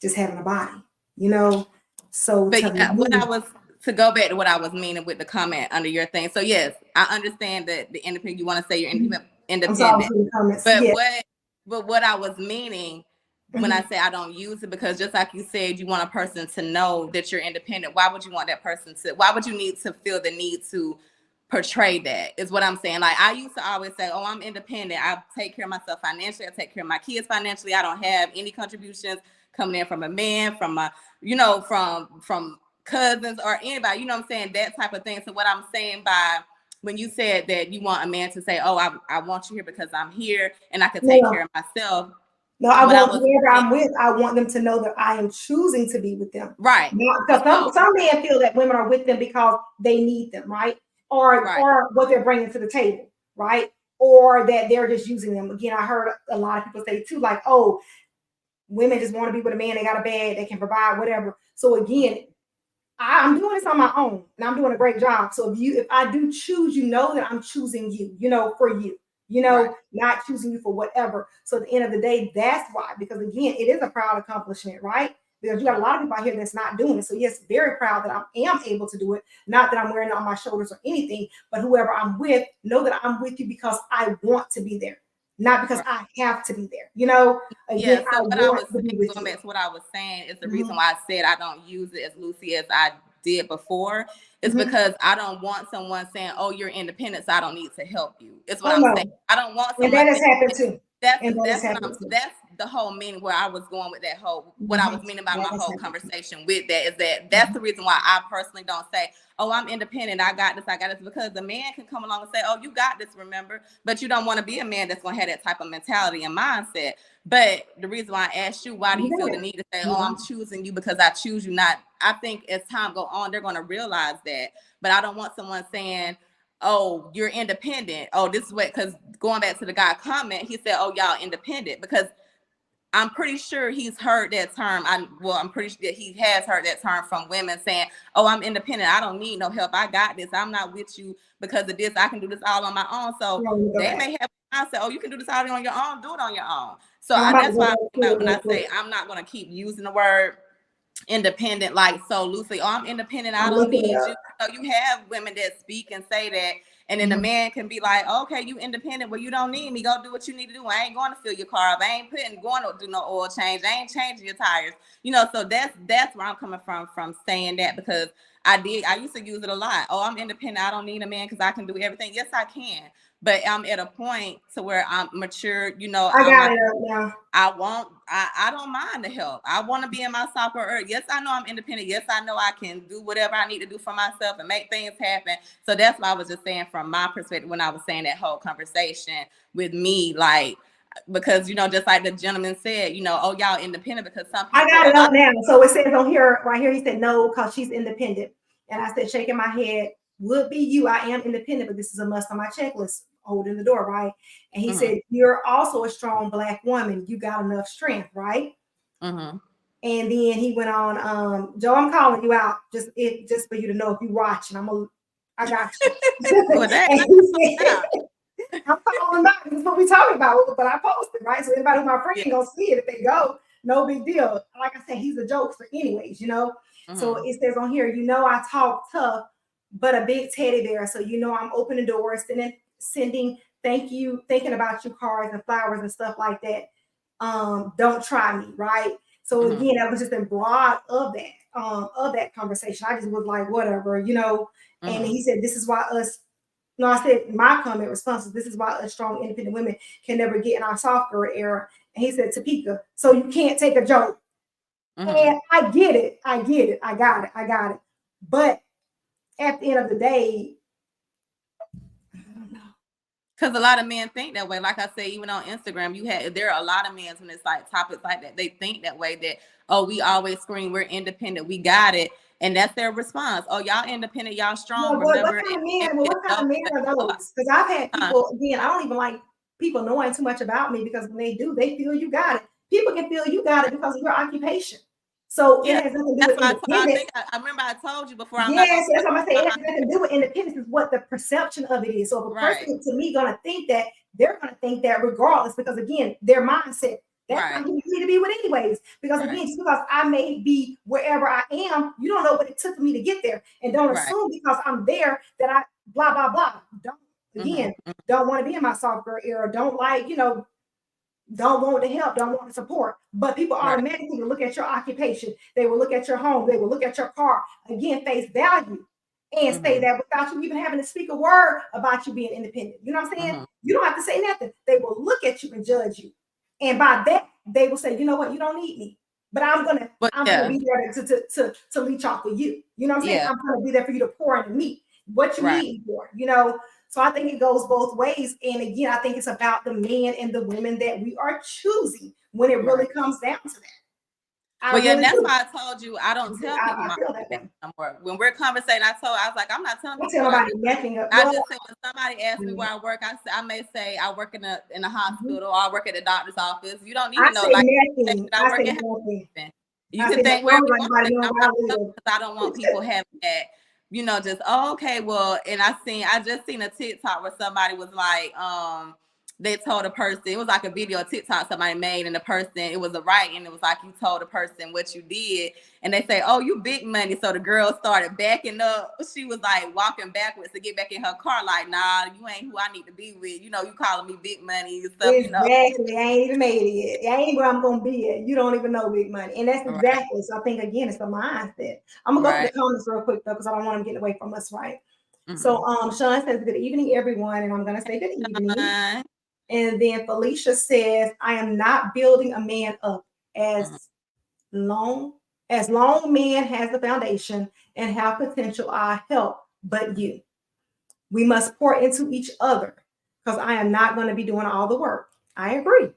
just having a body, you know. So But to yeah, what I me, was to go back to what I was meaning with the comment under your thing. So yes, I understand that the independent. You want to say you're I'm sorry, I was independent, in the comments. but Yeah. what I was meaning when I Mhm. say I don't use it, because just like you said, you want a person to know that you're independent. Why would you want that person to? Why would you need to feel the need to portray that? Is what I'm saying. Like I used to always say, "Oh, I'm independent. I take care of myself financially. I take care of my kids financially. I don't have any contributions coming in from a man, from my, from cousins or anybody. You know what I'm saying? That type of thing." So what I'm saying by when you said that you want a man to say, "Oh, I want you here because I'm here and I can No, take no, care of myself." no. I What I want was whoever saying, I'm with. I want them to know that I am choosing to be with them. right. Not because some So, some men feel that women are with them because they need them, right? Or right. or what they're bringing to the table, right? Or that they're just using them. Again, I heard a lot of people say too, like, "Oh, women just want to be with a man. They got a bag. They can provide whatever." So again, I'm doing this on my own and I'm doing a great job. So if I do choose, that I'm choosing you, for you, Right. not choosing you for whatever. So at the end of the day, that's why, because again, it is a proud accomplishment, right? Because you got a lot of people out here that's not doing it. So yes, very proud that I am able to do it. Not that I'm wearing it on my shoulders or anything, but whoever I'm with, know that I'm with you because I want to be there, not because Right. I have to be there. Yeah. Again, I So what I want was to be saying, with going you. back to what I was saying, is the reason Mhm. why I said I don't use it as loosely as I did before. It's because I don't want someone saying, "Oh, you're independent, so I don't need to help you." It's what I'm saying. I don't want someone. And that has happened too. That's the whole meaning where I was going with that whole, what I was meaning by my whole conversation with that, is that's the reason why I personally don't say, "Oh, I'm independent, I got this," because the man can come along and say, "Oh, you got this, remember," but you don't want to be a man that's going to have that type of mentality and mindset. But the reason why I asked you, why do you feel the need to say, "Oh, I'm choosing you because I choose you not," I think as time go on, they're going to realize that. But I don't want someone saying, "Oh, you're independent. Oh, this is what," because going back to the guy comment, he said, "Oh, y'all independent," because I'm pretty sure he's heard that term. I'm pretty sure that he has heard that term from women saying, "Oh, I'm independent. I don't need no help. I got this. I'm not with you because of this. I can do this all on my own." So they may have mindset, "Oh, you can do this all on your own. Do it on your own." So that's why when I say I'm not going to keep using the word independent like so loosely. "Oh, I'm independent, I don't need you." So you have women that speak and say that, and then the man can be like, "Okay, you independent, well, you don't need me. Go do what you need to do. I ain't going to fill your car up. I ain't going to do no oil change. I ain't changing your tires." So that's where I'm coming from saying that, because I used to use it a lot. "Oh, I'm independent, I don't need a man because I can do everything." Yes, I can. But I'm at a point to where I'm mature, I got it now. I don't mind the help. I want to be in my software. Yes, I know I'm independent. Yes, I know I can do whatever I need to do for myself and make things happen. So that's what I was just saying from my perspective when I was saying that whole conversation with me, like, because, just like the gentleman said, "Oh, y'all independent," because some people. I got it up now. So it says on here, right here, he said, "No, because she's independent." And I said, shaking my head, "Would be you. I am independent, but this is a must on my checklist." Holding the door, right? And he said, "You're also a strong Black woman. You got enough strength, right?" And then he went on, "Joe, I'm calling you out just for you to know if you're watching. I got you." And he said, "I'm calling back. This is what we're talking about, but I posted, right? So anybody who's my friend gonna see it if they go. No big deal." Like I said, he's a jokester anyways, So it says on here, "I talk tough, but a big teddy bear. So I'm opening doors, sending thinking about you cards and flowers and stuff like that. Don't try me," right? So again, that was just in broad of that conversation. I just was like, whatever, And he said, "This is why us." No, I said my comment response was, "This is why us strong, independent women can never get in our soft girl era." And he said, "Topeka, so you can't take a joke." And I get it. I got it. But at the end of the day, because a lot of men think that way. Like I say, even on Instagram, there are a lot of men when it's like topics like that, they think that way, that, "Oh, we always scream, we're independent, we got it." And that's their response. "Oh, y'all independent, y'all strong." What kind of men are those? Because I've had people, again, I don't even like people knowing too much about me, because when they do, they feel you got it. People can feel you got it because of your occupation. So it has nothing to do with independence. I remember I told you before. Yes, that's what I'm saying. It has nothing to do with independence. Is what the perception of it is. So if a person to me gonna think that, they're gonna think that regardless, because again, their mindset. That's not who you need to be with anyways. Because again, just because I may be wherever I am, you don't know what it took for me to get there. And don't assume because I'm there that I blah, blah, blah. Don't want to be in my soft girl era. Don't don't want the help, don't want the support. But people automatically will look at your occupation. They will look at your home. They will look at your car. Again, face value. And say that without you even having to speak a word about you being independent. You know what I'm saying? You don't have to say nothing. They will look at you and judge you. And by that, they will say, "You know what? You don't need me, but I'm gonna be there to leech off of you." You know what I'm saying? I'm gonna be there for you to pour into me. What you need for, So I think it goes both ways. And again, I think it's about the men and the women that we are choosing when it really comes down to that. That's why I told you I don't tell people my business anymore. When we're conversating, I was like, I'm not telling people. I just say when somebody asks me where I work, I may say I work in a hospital, or I work at the doctor's office. You don't need to know. I work at nothing. You can think where you want, because I don't want people having that. Just, "Oh, okay, well," and I just seen a TikTok where somebody was like, they told a person, it was like a video TikTok somebody made, and the person, it was a writing, it was like you told a person what you did, and they say, oh, you big money. So the girl started backing up. She was like walking backwards to get back in her car, like, nah, you ain't who I need to be with. You know, you calling me big money and stuff, you know. Exactly. I ain't even made it yet. I ain't where I'm gonna be at. You don't even know big money. And that's exactly. So I think again it's the mindset. I'm gonna go through the comments real quick though, because I don't want them getting away from us, right? So Sean says, good evening, everyone, and I'm gonna say good evening. And then Felicia says, I am not building a man up as long man has the foundation and have potential, I help, but you. We must pour into each other because I am not going to be doing all the work. I agree.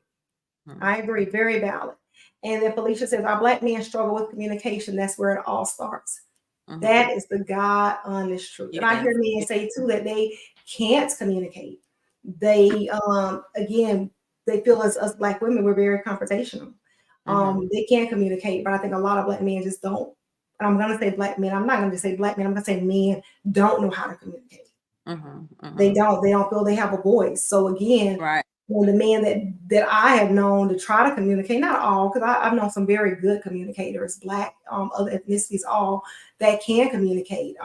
I agree. Very valid. And then Felicia says, our Black men struggle with communication. That's where it all starts. That is the God honest truth. And I hear men say too that they can't communicate. They again, they feel as us Black women, we're very confrontational. They can't communicate, but I think a lot of Black men just don't. And I'm gonna say Black men, I'm not gonna just say Black men, I'm gonna say men don't know how to communicate. They don't feel they have a voice. So again, when the men that I have known to try to communicate, not all, because I've known some very good communicators, Black, other ethnicities, all that can communicate.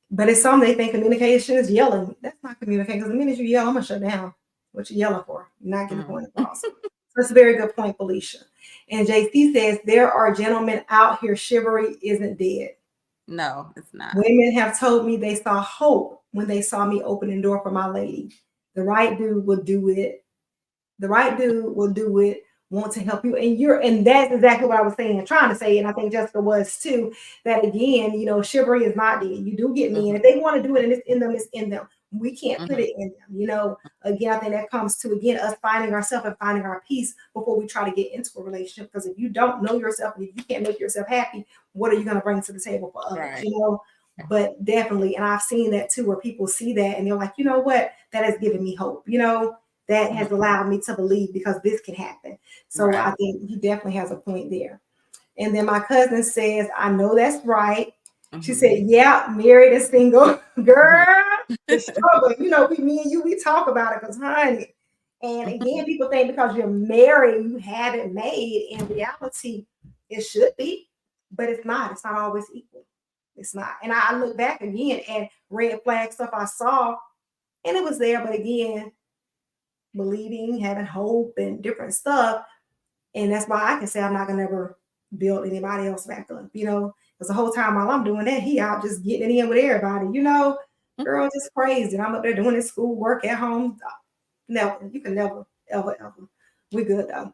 But it's some they think communication is yelling. That's not communicating, because the minute you yell, I'm gonna shut down. What you yelling for? You're not getting the point across. So that's a very good point, Felicia. And JC says there are gentlemen out here, chivalry isn't dead. No, it's not. Women have told me they saw hope when they saw me opening door for my lady. The right dude will do it. The right dude will do it, want to help you. And that's exactly what I was saying, trying to say. And I think Jessica was too, that again, you know, chivalry is not dead. You do get men. If they want to do it and it's in them, it's in them. We can't put it in them. You know, again, I think that comes to, again, us finding ourselves and finding our peace before we try to get into a relationship. Because if you don't know yourself and if you can't make yourself happy, what are you going to bring to the table for others? You know, but definitely. And I've seen that too, where people see that and they're like, you know what, that has given me hope. You know, that has allowed me to believe because this can happen. So I think he definitely has a point there. And then my cousin says, I know that's right. She said, yeah, married and single. Girl, the struggle. You know, me and you, we talk about it because, honey. And again, people think because you're married, you have it made. In reality, it should be, but it's not. It's not always equal. It's not. And I look back again at red flag stuff I saw, and it was there. But again, believing, having hope, and different stuff. And that's why I can say I'm not going to ever build anybody else back up, you know, because the whole time while I'm doing that, he out just getting it in with everybody, you know, girl, just crazy. And I'm up there doing his school work at home. Never, you can never, ever. We good though.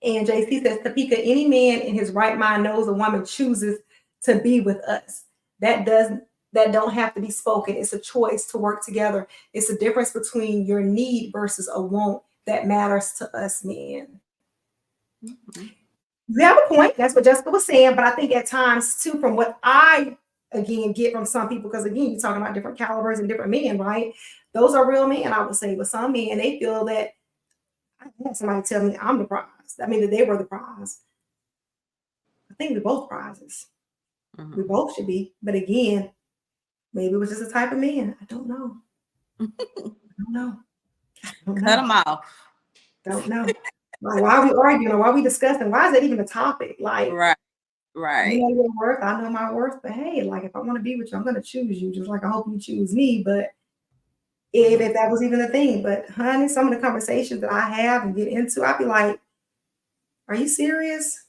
And JC says, Topeka, any man in his right mind knows a woman chooses to be with us. That don't have to be spoken. It's a choice to work together. It's a difference between your need versus a want that matters to us men. You have a point. That's what Jessica was saying. But I think at times too, from what I again get from some people, because again, you're talking about different calibers and different men, right? Those are real men, I would say. But some men, they feel that I had somebody tell me I'm the prize. I mean, that they were the prize. I think we're both prizes. We both should be. But again, maybe it was just a type of man. I don't know. Cut them off. Don't know. Like, why are we arguing? Or why are we discussing? Why is that even a topic? Like, right. You know your worth. I know my worth. But hey, like, if I want to be with you, I'm going to choose you. Just like I hope you choose me. But if that was even a thing. But honey, some of the conversations that I have and get into, I'd be like, are you serious?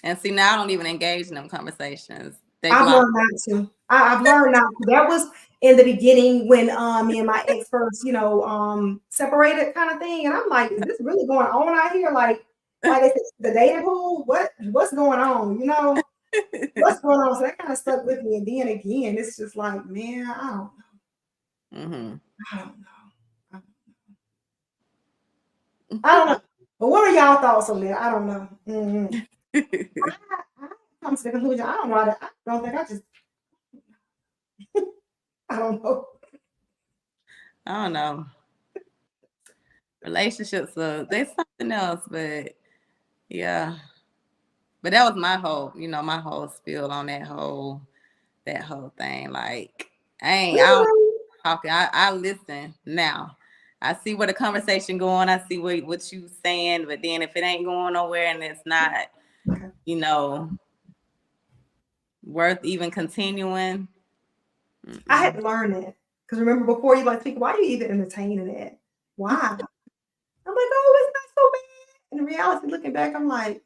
And see, now I don't even engage in them conversations. I've learned not to. I've learned not to. That was in the beginning when me and my ex first, you know, separated kind of thing. And I'm like, is this really going on out here? Like it's the dating pool? What's going on? You know, what's going on? So that kind of stuck with me. And then again, it's just like, man, I don't know. I don't know. But what are y'all thoughts on that? I don't know. I come to the conclusion. I don't know. I don't think I just. I don't know. I don't know. Relationships, they're something else, but yeah. But that was my whole spiel on that whole thing. Like, I don't talking. I listen now. I see where the conversation going. I see what you saying, but then if it ain't going nowhere and it's not, Okay. you know, worth even continuing. I had to learn that. Because remember before you like think, why are you even entertaining that? Why? I'm like, oh, it's not so bad. And in reality, looking back, I'm like,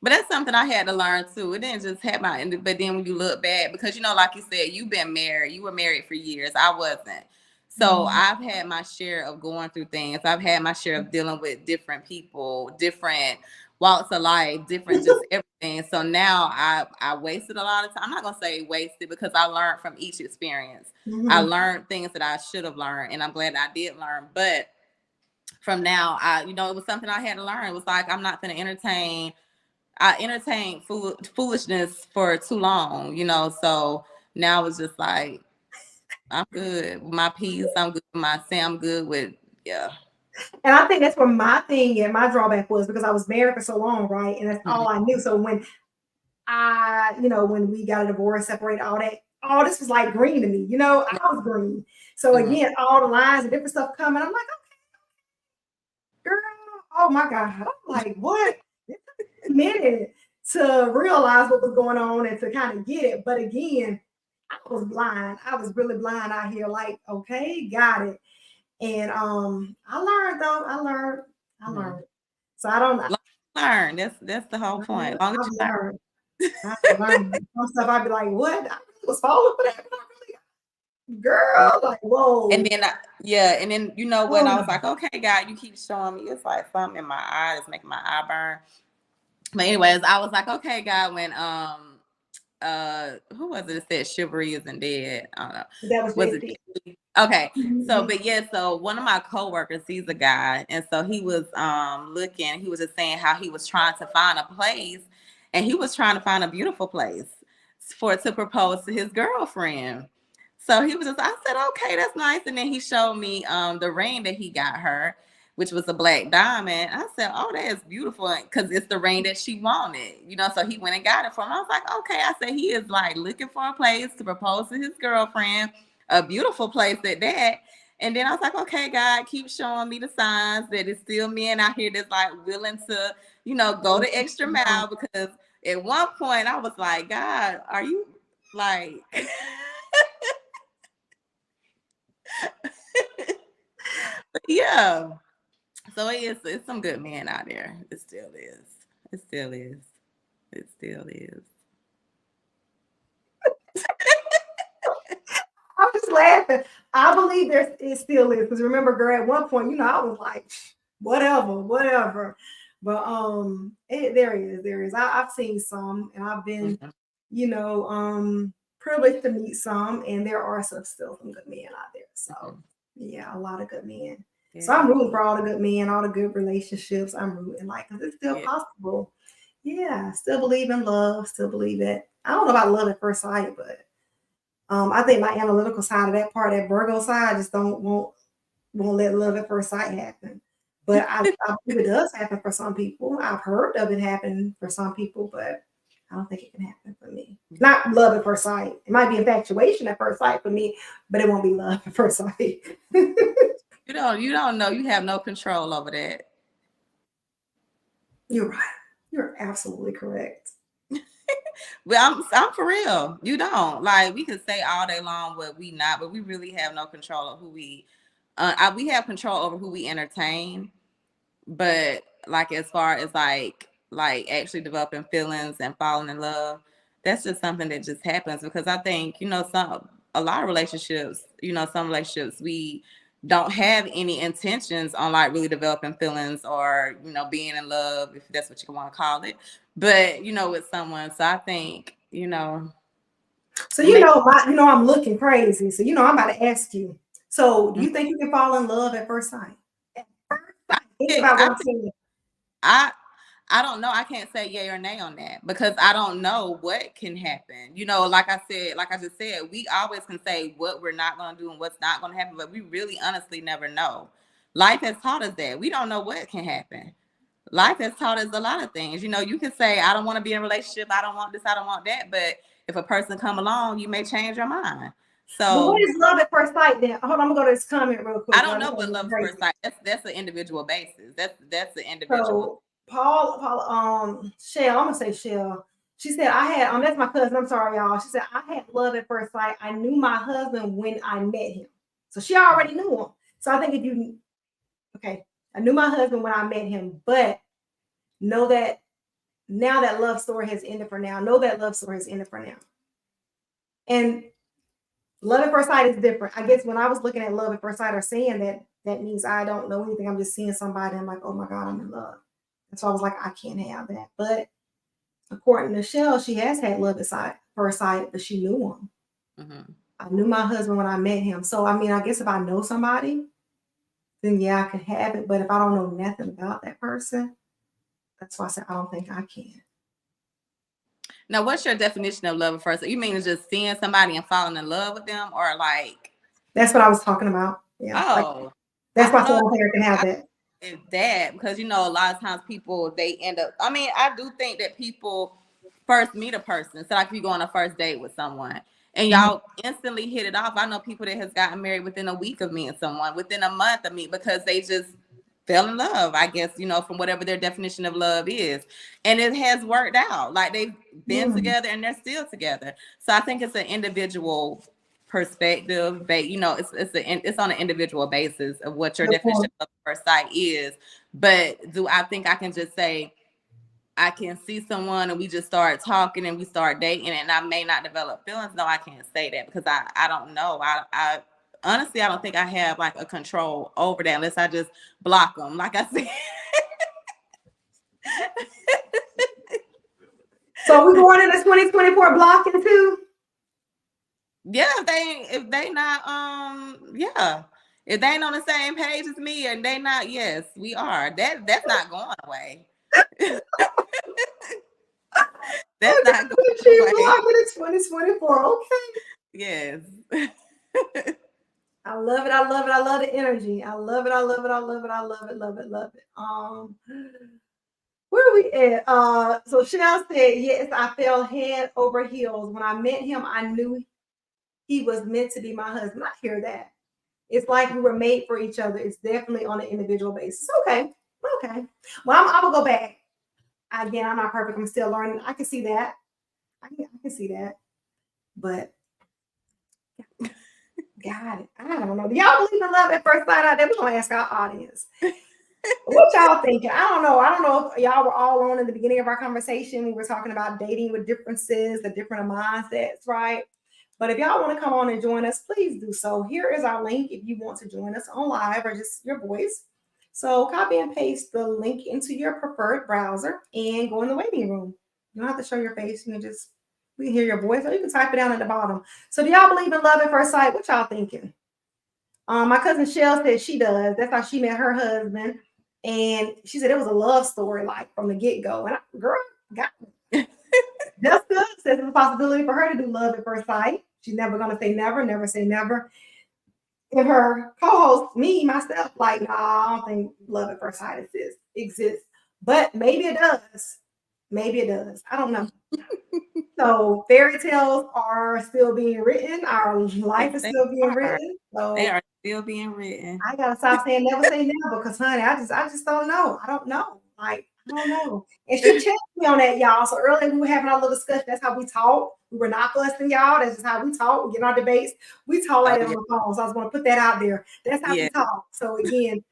But that's something I had to learn too. It didn't just happen. But then when you look back, because you know, like you said, you've been married. You were married for years. I wasn't. So I've had my share of going through things. I've had my share of dealing with different people, different walks of life, different just everything. So now I wasted a lot of time. I'm not gonna say wasted because I learned from each experience. I learned things that I should have learned, and I'm glad I did learn. But from now, it was something I had to learn. It was like I'm not gonna entertain. I entertained foolishness for too long, so now it's just like, I'm good with my peace. I'm good with my Sam. I'm good with, yeah. And I think that's where my thing and my drawback was because I was married for so long, right? And that's Mm-hmm. all I knew. So when when we got a divorce, separated, all this was like green to me, I was green. So again, all the lines and different stuff coming, I'm like, okay, girl, oh my God. I'm like, what? It took a minute to realize what was going on and to kind of get it. But again, I was blind. I was really blind out here, like, okay, got it. And I learned though. I learned. So I don't learn. That's the whole point. Long as you learn. I've learned. Some stuff I'd be like, what? I was falling for that. Girl, like, whoa. And then and then you know what? I was like, okay, God, you keep showing me. It's like something in my eye that's making my eye burn. But anyways, I was like, okay, God, when who was it that said chivalry isn't dead? I don't know. That was it? Okay. So, but yeah, so one of my coworkers, he's a guy, and so he was looking, he was just saying how he was trying to find a place, and he was trying to find a beautiful place to propose to his girlfriend. So he was I said, okay, that's nice. And then he showed me the ring that he got her, which was a black diamond. I said, oh, that is beautiful because it's the ring that she wanted, so he went and got it for him. I was like, okay. I said, he is like looking for a place to propose to his girlfriend, a beautiful place at that. And then I was like, okay, God, keep showing me the signs that it's still men out here that's like willing to, go the extra mile. Because at one point I was like, God, are you like... Yeah. So it's some good men out there. It still is. It still is. It still is. I'm just laughing. I believe it still is. Because remember, girl, at one point, I was like, whatever. But there is. I've seen some, and I've been, privileged to meet some, and there are still some good men out there. So yeah, a lot of good men. Yeah. So I'm rooting for all the good men, all the good relationships. I'm rooting because it's still possible. Yeah, still believe in love. Still believe it. I don't know about love at first sight, but I think my analytical side of that part, that Virgo side, I just won't let love at first sight happen. But I believe it does happen for some people. I've heard of it happen for some people, but I don't think it can happen for me. Not love at first sight. It might be infatuation at first sight for me, but it won't be love at first sight. You don't know. You have no control over that. You're right. You're absolutely correct. Well, I'm for real. You don't. Like, we can say all day long what we not, but we really have no control of who we have control over who we entertain. But like, as far as like actually developing feelings and falling in love, that's just something that just happens. Because I think, a lot of relationships, some relationships, we don't have any intentions on like really developing feelings or, being in love, if that's what you want to call it. But, with someone. So I think, So, I'm looking crazy. So, I'm about to ask you. So, do you think you can fall in love at first sight? Think about what I'm saying. I don't know. I can't say yay or nay on that because I don't know what can happen. Like I just said, we always can say what we're not going to do and what's not going to happen, but we really honestly never know. Life has taught us that. We don't know what can happen. Life has taught us a lot of things. You can say, I don't want to be in a relationship. I don't want this. I don't want that. But if a person come along, you may change your mind. But So what is love at first sight then? Hold on, I'm gonna go to this comment real quick. I don't know what love at first sight. That's an individual basis. That's an individual. So Shell, I'm gonna say Shell. She said, I had, that's my cousin. I'm sorry, y'all. She said, I had love at first sight. I knew my husband when I met him. So she already knew him. So I think I knew my husband when I met him, but know that now that love story has ended for now. Know that love story has ended for now. And love at first sight is different. I guess when I was looking at love at first sight or saying that means I don't know anything. I'm just seeing somebody. I'm like, oh my God, I'm in love. And so I was like, I can't have that. But according to Shell, she has had love at first sight, but she knew him. Mm-hmm. I knew my husband when I met him. So, I mean, I guess if I know somebody, then yeah, I could have it. But if I don't know nothing about that person, that's why I said I don't think I can. Now, what's your definition of love at first? You mean just seeing somebody and falling in love with them, or like? That's what I was talking about. Yeah. Oh, like, that's why I don't think I can have that. That because a lot of times people they end up. I mean, I do think that people first meet a person. So like if you go on a first date with someone and y'all instantly hit it off. I know people that has gotten married within a week of meeting someone, within a month of meeting, because they just fell in love, I guess, from whatever their definition of love is. And it has worked out. Like they've been together and they're still together. So I think it's an individual perspective, but it's on an individual basis of what your definition of first sight is. But do I think I can just say I can see someone and we just start talking and we start dating and I may not develop feelings? No, I can't say that because I don't know. I honestly, I don't think I have like a control over that unless I just block them, like I said. So we're going into 2024 blocking too? Yeah, if they not if they ain't on the same page as me and they not, yes, we are. That's not going away. That's not going away. Blocking in 2024. Okay. Yes. I love it. I love it. I love the energy. I love it. I love it. I love it. I love it. Love it. Love it. Where are we at? So Chanel said, yes, I fell head over heels. When I met him, I knew he was meant to be my husband. I hear that. It's like we were made for each other. It's definitely on an individual basis. Okay. Well, I'm gonna go back. Again, I'm not perfect. I'm still learning. I can see that. I can see that. But got it. I don't know. Do y'all believe in love at first sight out there? We're gonna ask our audience. What y'all thinking? I don't know. I don't know if y'all were all on in the beginning of our conversation. We were talking about dating with differences, the different mindsets, right? But if y'all want to come on and join us, please do so. Here is our link if you want to join us on live or just your voice. So copy and paste the link into your preferred browser and go in the waiting room. You don't have to show your face. We can hear your voice, or you can type it down at the bottom. So do y'all believe in love at first sight? What y'all thinking? My cousin Shell said she does. That's how she met her husband. And she said it was a love story, like from the get-go. And girl, got me. Jessica says it's a possibility for her to do love at first sight. She's never gonna say never, never say never. And her co-host, myself, like, nah, I don't think love at first sight exists. But maybe it does. Maybe it does. I don't know. So fairy tales are still being written. Our life is still being written. So they are still being written. I gotta stop saying never say never, because honey, I just don't know. I don't know. Like, I don't know. And she checked me on that, y'all. So earlier we were having our little discussion. That's how we talk. We were not fussing, y'all. That's just how we talk. We get our debates. We talk like that on the phone. So I was going to put that out there. That's how we talk. So again,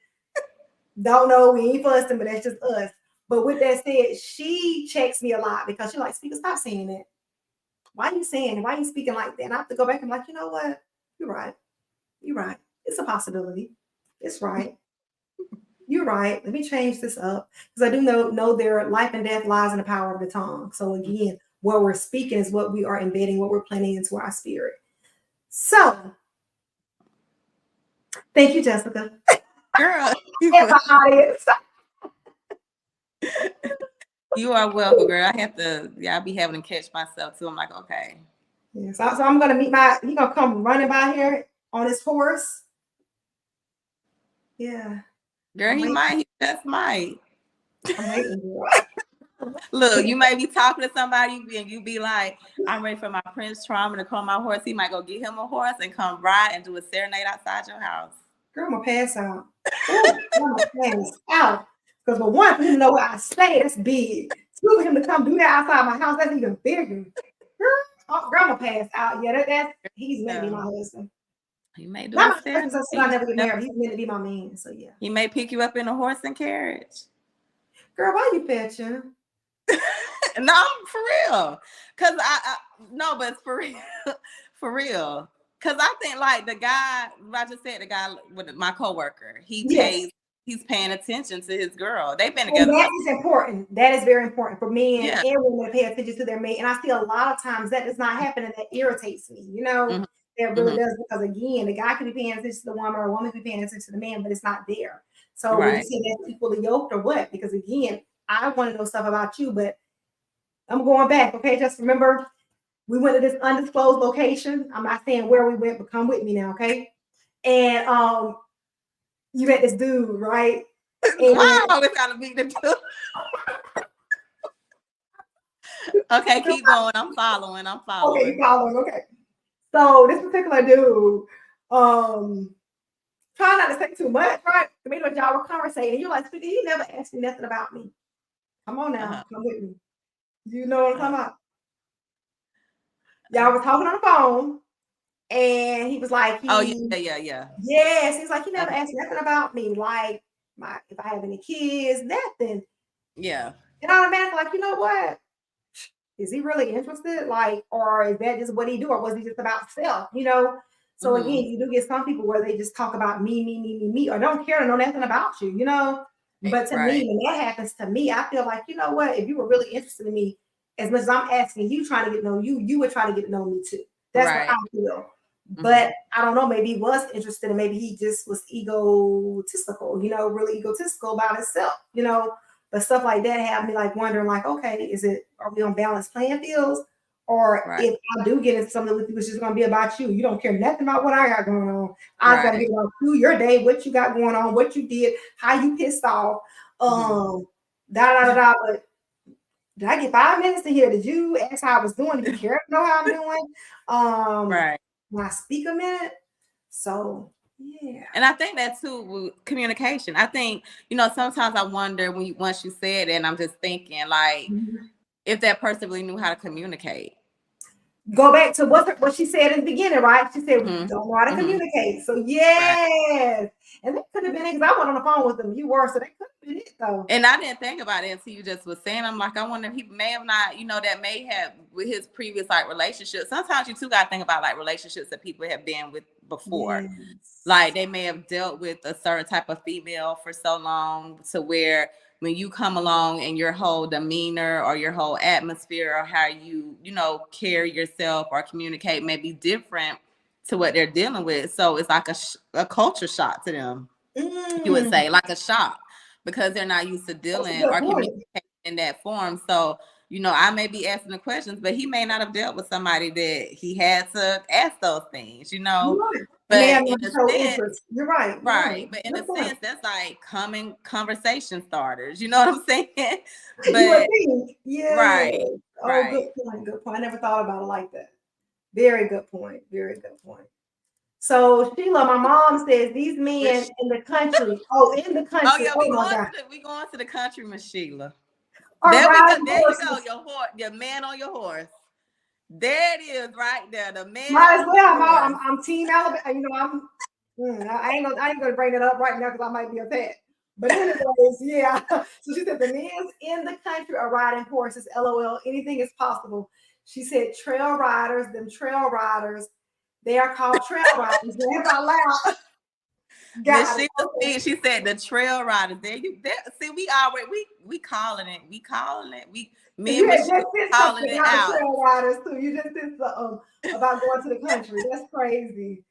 don't know. We ain't fussing, but that's just us. But with that said, she checks me a lot because she's like, Speaker, stop saying that. Why are you saying it? Why are you speaking like that? And I have to go back and be like, you know what? You're right. You're right. It's a possibility. It's right. You're right. Let me change this up, because I do know their life and death lies in the power of the tongue. So again, what we're speaking is what we are embedding, what we're planting into our spirit. So thank you, Jessica. Girl, And my audience. You are welcome, girl. I'll be having to catch myself too. I'm like, okay. Yeah, so I'm gonna meet he gonna come running by here on his horse. Yeah. Girl, he just might. I'm waiting. Look, you may be talking to somebody and you be like, I'm ready for my Prince Charming to call my horse. He might go get him a horse and come ride and do a serenade outside your house. Girl, I'm gonna pass out. Ooh, I'm gonna pass out. Because for one, for him to know where I stay, that's big. Two, for him to come do that outside my house, that's even bigger. Girl, I'm gonna pass out. Yeah, that's he's meant to be my husband. He may do Not a my husband, so I never get married. He's meant to be my man. So yeah. He may pick you up in a horse and carriage. Girl, why you fetching? No, for real. Cause no, but for real, for real. Cause I think like the guy, I just said the guy with my coworker, he's paying attention to his girl. They've been together. And that is important. That is very important for men and women to pay attention to their mate. And I see a lot of times that does not happen, and that irritates me. You know, that really does, because again, the guy could be paying attention to the woman, or a woman could be paying attention to the man, but it's not there. So when you say that's equally yoked or what? Because again, I want to know stuff about you, but I'm going back. Okay, just remember we went to this undisclosed location. I'm not saying where we went, but come with me now, okay? And you met this dude, right? And wow, we gotta meet the dude. Okay, keep going. I'm following. Okay, you following. Okay. So this particular dude, try not to say too much, right? I mean, when y'all were conversating, you're like, he never asked me nothing about me. Come on now, come with me. You know what I'm talking about? Y'all were talking on the phone, and he was like, yes, he's like, he never asked nothing about me, like if I have any kids, nothing. Yeah. And automatically, like, you know what? Is he really interested? Like, or is that just what he do, or was he just about self? You know. So again, you do get some people where they just talk about me, or don't care to know nothing about you. You know. But to me, when that happens to me, I feel like, you know what? If you were really interested in me, as much as I'm asking you, trying to get to know you, you would try to get to know me too. That's what I feel. But I don't know, maybe he was interested, and maybe he just was egotistical, you know, really egotistical about himself, you know. But stuff like that have me like wondering, like, okay, are we on balanced playing fields? Or if I do get into something with you, it's just gonna be about you. You don't care nothing about what I got going on. I gotta get about you, your day, what you got going on, what you did, how you pissed off, But did I get 5 minutes to hear? Did you ask how I was doing? Did you care to know how I'm doing? When I speak a minute. So yeah. And I think that too with communication. I think, you know, sometimes I wonder once you said it, and I'm just thinking like if that person really knew how to communicate. Go back to what she said in the beginning, right? She said, we don't know how to communicate. So yes. And that could have been it, because I went on the phone with them. You were, so that could have been it though. And I didn't think about it until you just was saying. I'm like, I wonder if he may have not, you know, that may have with his previous like relationships. Sometimes you too got to think about like relationships that people have been with before. Yes. Like they may have dealt with a certain type of female for so long to where when you come along and your whole demeanor or your whole atmosphere or how you know, carry yourself or communicate may be different to what they're dealing with. So it's like a culture shock to them. You would say like a shock, because they're not used to dealing or communicating in that form. So, you know, I may be asking the questions, but he may not have dealt with somebody that he had to ask those things, you know. But in a sense, you're right. Right. But in a sense, that's like common conversation starters. You know what I'm saying? But yeah. Right. Oh, right. Good point. I never thought about it like that. Very good point. Very good point. So Sheila, my mom says these men in the country. In the country. Oh yeah, we going to the country, Miss Sheila. There you go. Your man on your horse. There it is, right there. The man. Might as well. I'm Team Alabama. You know, I ain't gonna bring it up right now because I might be a pet. But anyways, yeah. So she said the men in the country are riding horses. LOL. Anything is possible. She said trail riders. They are called trail riders. Laugh out loud. She said the trail riders. There. See, we calling it. We calling it. Me and Michelle calling it out. Trail riders too. You just said something about going to the country. That's crazy.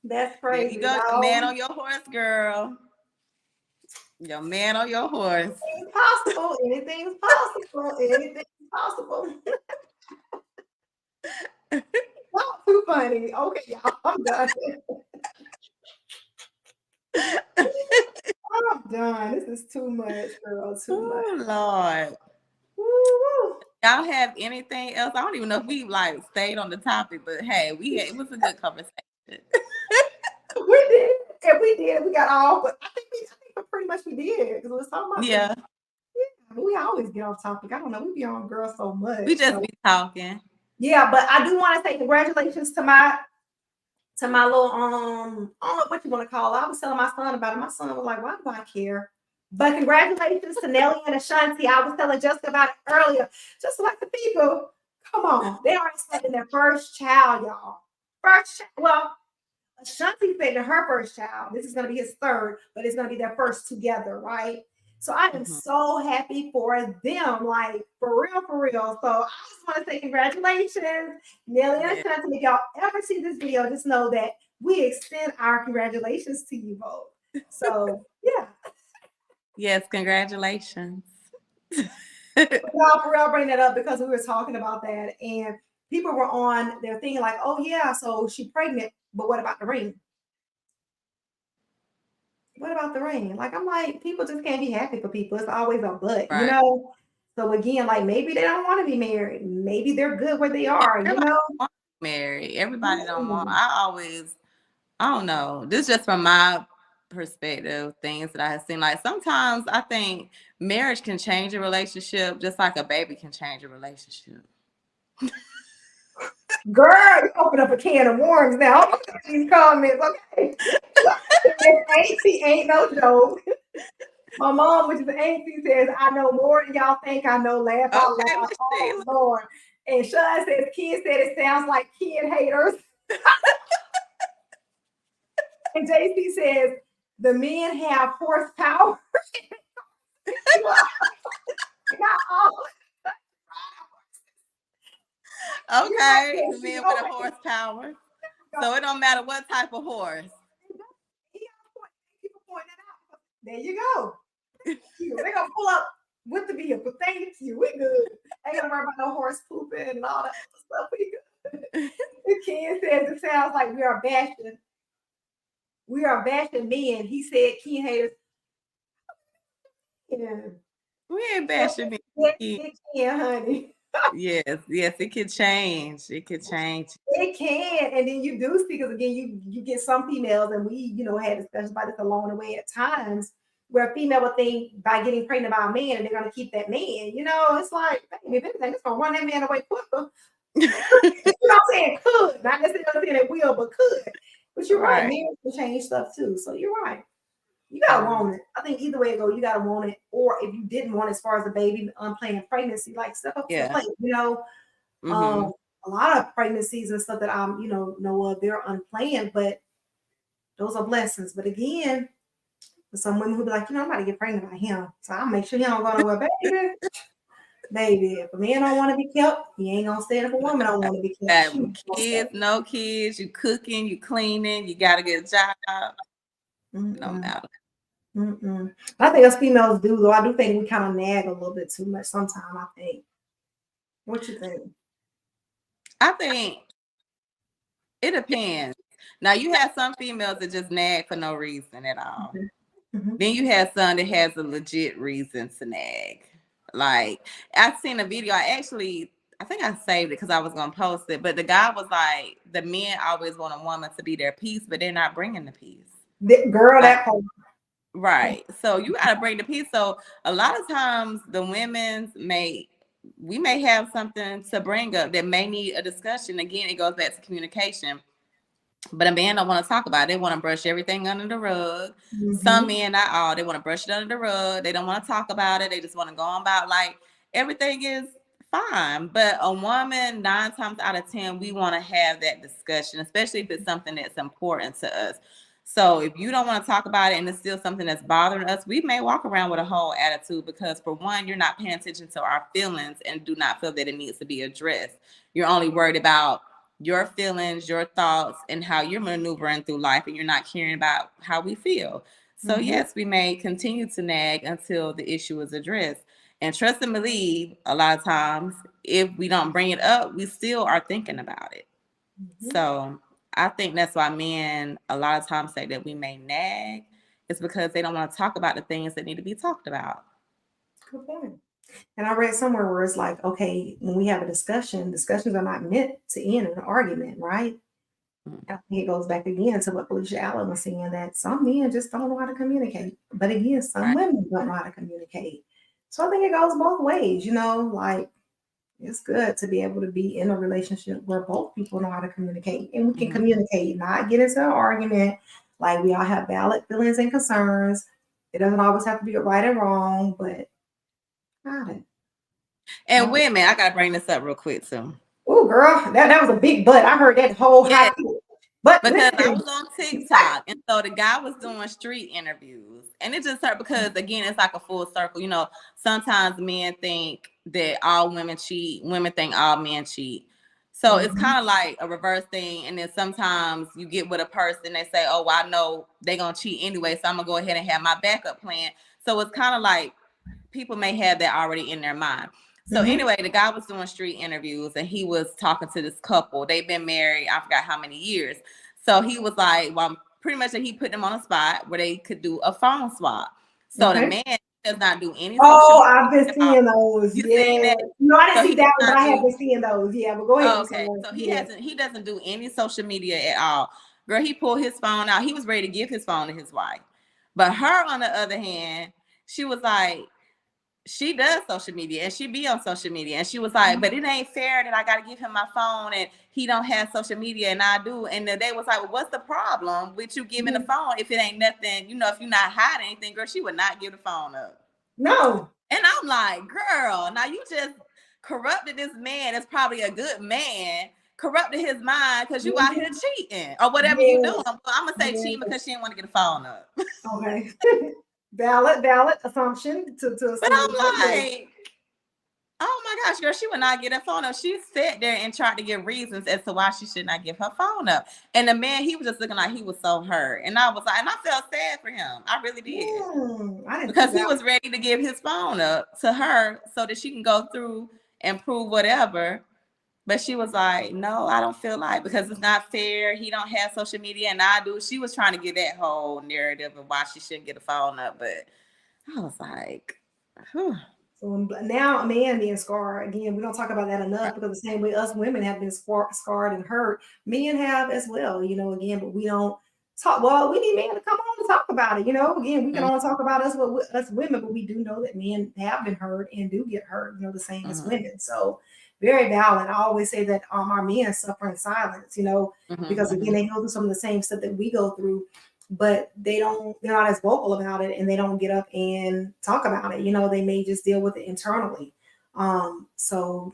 That's crazy. There you go. Man on your horse, girl. Your man on your horse. Anything's possible. Anything's possible. Anything's possible. Not too funny. Okay, y'all. I'm done. I'm done. This is too much, girl. Too much. Oh Lord. Woo-woo. Y'all have anything else? I don't even know if we like stayed on the topic, but hey, it was a good conversation. We did. If we did, we got off, but I think pretty much we did because we was talking about Yeah, we always get off topic. I don't know. We be on girls so much. we just so. be talking. Yeah, but I do want to say congratulations to my little I don't know what you want to call it. I was telling my son about it. My son was like, why do I care? But congratulations to Nelly and Ashanti. I was telling Jessica about it earlier. Just like the people, come on. They are expecting their first child, y'all. First child. Well, Ashanti said that her first child. This is going to be his third, but it's going to be their first together, right? So I am so happy for them, like for real, for real. So I just want to say congratulations, Nelly and Ashanti. If y'all ever see this video, just know that we extend our congratulations to you both. So yeah. Yes, congratulations. Well, for real, bring that up because we were talking about that, and people were on their thing like, "Oh yeah, so she's pregnant, but what about the ring? What about the ring?" Like I'm like, people just can't be happy for people. It's always a but, Right. you know. So again, like maybe they don't want to be married. Maybe they're good where they are, you know. Married. Everybody don't want. I don't know. This just from my perspective, things that I have seen. Like sometimes I think marriage can change a relationship just like a baby can change a relationship. Girl, you open up a can of worms now. These comments, okay? Auntie ain't no joke. My mom, which is an auntie, says, "I know more than y'all think I know." Laugh out loud. Oh Lord. And Sean says, "Kid said it sounds like kid haters." And JC says, "The men have horsepower." Not all. Okay, the men with a horsepower. So it don't matter what type of horse. There you go. They're gonna pull up with the vehicle. Thank you. We good. Ain't gonna worry about no horse pooping and all that stuff. We good. The kid says it sounds like we are bashing. We are bashing men. He said kid haters. Yeah. We ain't bashing men. It can, honey. Yes, it can change. It can change. It can, and then you do see because again, you get some females, and we had discussions about this along the way at times where a female would think by getting pregnant by a man and they're gonna keep that man. It's like, baby, if anything, it's gonna run that man away quicker. You know what I'm saying? Could not necessarily saying it will, but could. But you're right, men can change stuff too. So you're right. You gotta want it. I think either way it go, you gotta want it. Or if you didn't want it, as far as the baby unplanned pregnancy, like step up to the plate. A lot of pregnancies and stuff that I'm, know of, they're unplanned, but those are blessings. But again, for some women who be like, I'm about to get pregnant by him, so I'll make sure he don't go nowhere, baby. Baby, if a man don't want to be kept, he ain't gonna stand if a woman don't want to be kept. Kids, no kids, you cooking, you cleaning, you gotta get a job. No matter. I think us females do, though. I do think we kind of nag a little bit too much sometimes, I think. What you think? I think it depends. Now you have some females that just nag for no reason at all. Then you have some that has a legit reason to nag. Like I've seen a video. I think I saved it because I was gonna post it. But the guy was like, the men always want a woman to be their peace, but they're not bringing the peace. Girl, that part. Right. So you gotta bring the peace. So a lot of times the women's we may have something to bring up that may need a discussion. Again, it goes back to communication. But a man don't want to talk about it. They want to brush everything under the rug. Some men, not all, they want to brush it under the rug. They don't want to talk about it. They just want to go on about like everything is fine. But a woman, 9 times out of 10, we want to have that discussion, especially if it's something that's important to us. So if you don't want to talk about it and it's still something that's bothering us, we may walk around with a whole attitude because for one, you're not paying attention to our feelings and do not feel that it needs to be addressed. You're only worried about your feelings, your thoughts, and how you're maneuvering through life, and you're not caring about how we feel. So yes, we may continue to nag until the issue is addressed. And trust and believe, a lot of times, if we don't bring it up, we still are thinking about it. So I think that's why men a lot of times say that we may nag. It's because they don't want to talk about the things that need to be talked about. Good point. And I read somewhere where it's like, okay, when we have a discussion, discussions are not meant to end in an argument, right? I think it goes back again to what Felicia Allen was saying, that some men just don't know how to communicate. But again, some Right. women don't know how to communicate. So I think it goes both ways, like it's good to be able to be in a relationship where both people know how to communicate, and we can communicate, not get into an argument. Like, we all have valid feelings and concerns. It doesn't always have to be right and wrong, but got it. And women, I gotta bring this up real quick too. Oh, girl, that was a big butt. I heard that whole high pitch. But because listen. I was on TikTok, and so the guy was doing street interviews, and it just hurt because again, it's like a full circle. Sometimes men think that all women cheat, women think all men cheat. So it's kind of like a reverse thing. And then sometimes you get with a person, they say, "Oh, well, I know they're gonna cheat anyway, so I'm gonna go ahead and have my backup plan." So it's kind of like people may have that already in their mind. So anyway, the guy was doing street interviews, and he was talking to this couple. They've been married, I forgot how many years. So he was like, well, pretty much he put them on a spot where they could do a phone swap. So the man does not do any. Oh, I've been seeing those. Yeah. No, I didn't see that one, but I have been seeing those. Yeah, but go ahead. Okay. So he doesn't do any social media at all. Girl, he pulled his phone out. He was ready to give his phone to his wife. But her, on the other hand, she was like, she does social media, and she be on social media, and she was like, but it ain't fair that I got to give him my phone and he don't have social media and I do. And they was like, well, what's the problem with you giving the phone if it ain't nothing, if you're not hiding anything? Girl, she would not give the phone up. No. And I'm like, girl, now you just corrupted this man. It's probably a good man, corrupted his mind because you out here cheating or whatever you doing. Well, I'm gonna say cheating because she didn't want to get the phone up. Okay. Valid assumption to but I'm like, oh my gosh, girl, she would not get her phone up. She sat there and tried to give reasons as to why she should not give her phone up. And the man, he was just looking like he was so hurt. And I was like, and I felt sad for him. I really did. Because he was ready to give his phone up to her so that she can go through and prove whatever. But she was like, no, I don't feel like, because it's not fair. He don't have social media and I do. She was trying to get that whole narrative of why she shouldn't get a phone up. But I was like, whew. So now a man being scarred, again, we don't talk about that enough, because the same way us women have been scarred and hurt, men have as well, again, but we don't talk. Well, we need men to come on and talk about it. Again, we can only talk about us women, but we do know that men have been hurt and do get hurt, the same as women. So very valid. I always say that our men suffer in silence, because again, they go through some of the same stuff that we go through, but they're not as vocal about it, and they don't get up and talk about it. They may just deal with it internally. So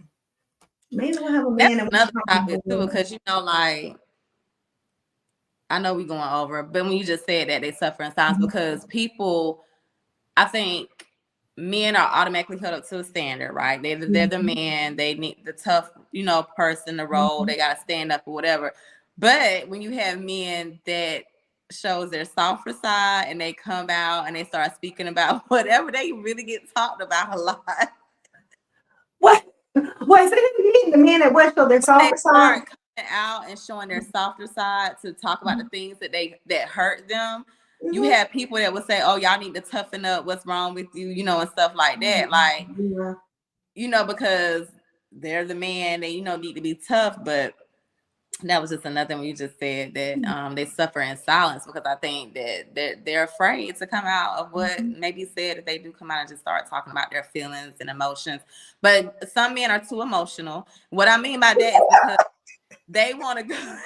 maybe we'll have a man. That's another topic too, because like, I know we're going over, but when you just said that they suffer in silence, because people, I think men are automatically held up to a standard, right? They're the man, they need the tough, person, the role, they got to stand up or whatever. But when you have men that shows their softer side and they come out and they start speaking about whatever, they really get talked about a lot. What? Wait, so the men that what show their softer side? Coming out and showing their softer side to talk about the things that hurt them. You have people that would say, oh, y'all need to toughen up, what's wrong with you, and stuff like that. Like, because they're the man, they, need to be tough. But that was just another one you just said, that they suffer in silence, because I think that they're afraid to come out of what maybe said, if they do come out and just start talking about their feelings and emotions. But some men are too emotional. What I mean by that is because they want to go.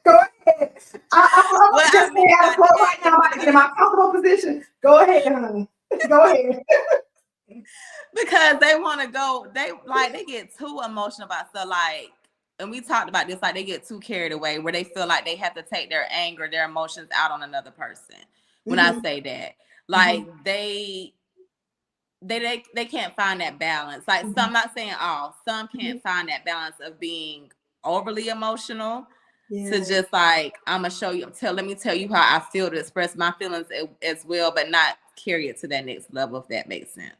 Go ahead. I'm just right now. I'm about to get in my comfortable position. Go ahead, honey. Go ahead. Because they want to go, they get too emotional about stuff, like, and we talked about this, like they get too carried away, where they feel like they have to take their anger, their emotions out on another person. When I say that, like they can't find that balance. Like, some, I'm not saying all, some can't find that balance of being overly emotional. To just like, I'm gonna show you, let me tell you how I feel, to express my feelings as well, but not carry it to that next level, if that makes sense.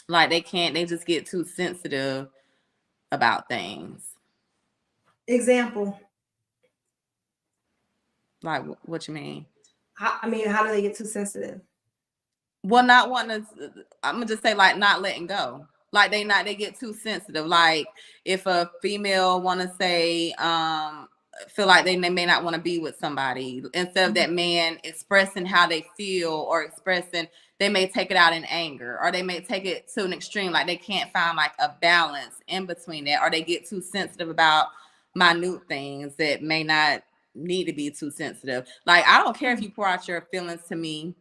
Like they just get too sensitive about things. Example. Like, what you mean? I mean, how do they get too sensitive? Well, not wanting to, I'm gonna just say like not letting go. Like they get too sensitive. Like if a female wanna say, feel like they may not want to be with somebody, instead of that man expressing how they feel or expressing, they may take it out in anger, or they may take it to an extreme. Like they can't find like a balance in between that, or they get too sensitive about minute things that may not need to be too sensitive. Like I don't care if you pour out your feelings to me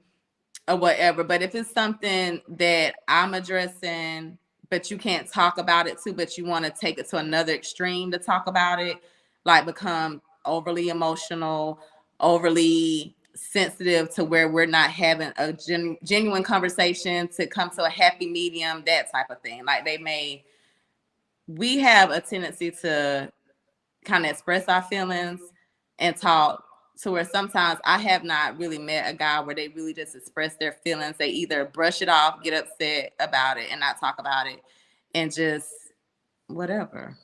or whatever, but if it's something that I'm addressing, but you can't talk about it too, but you want to take it to another extreme to talk about it, like become overly emotional, overly sensitive to where we're not having a genuine conversation to come to a happy medium, that type of thing. Like we have a tendency to kind of express our feelings and talk, to where sometimes I have not really met a guy where they really just express their feelings. They either brush it off, get upset about it, and not talk about it, and just whatever.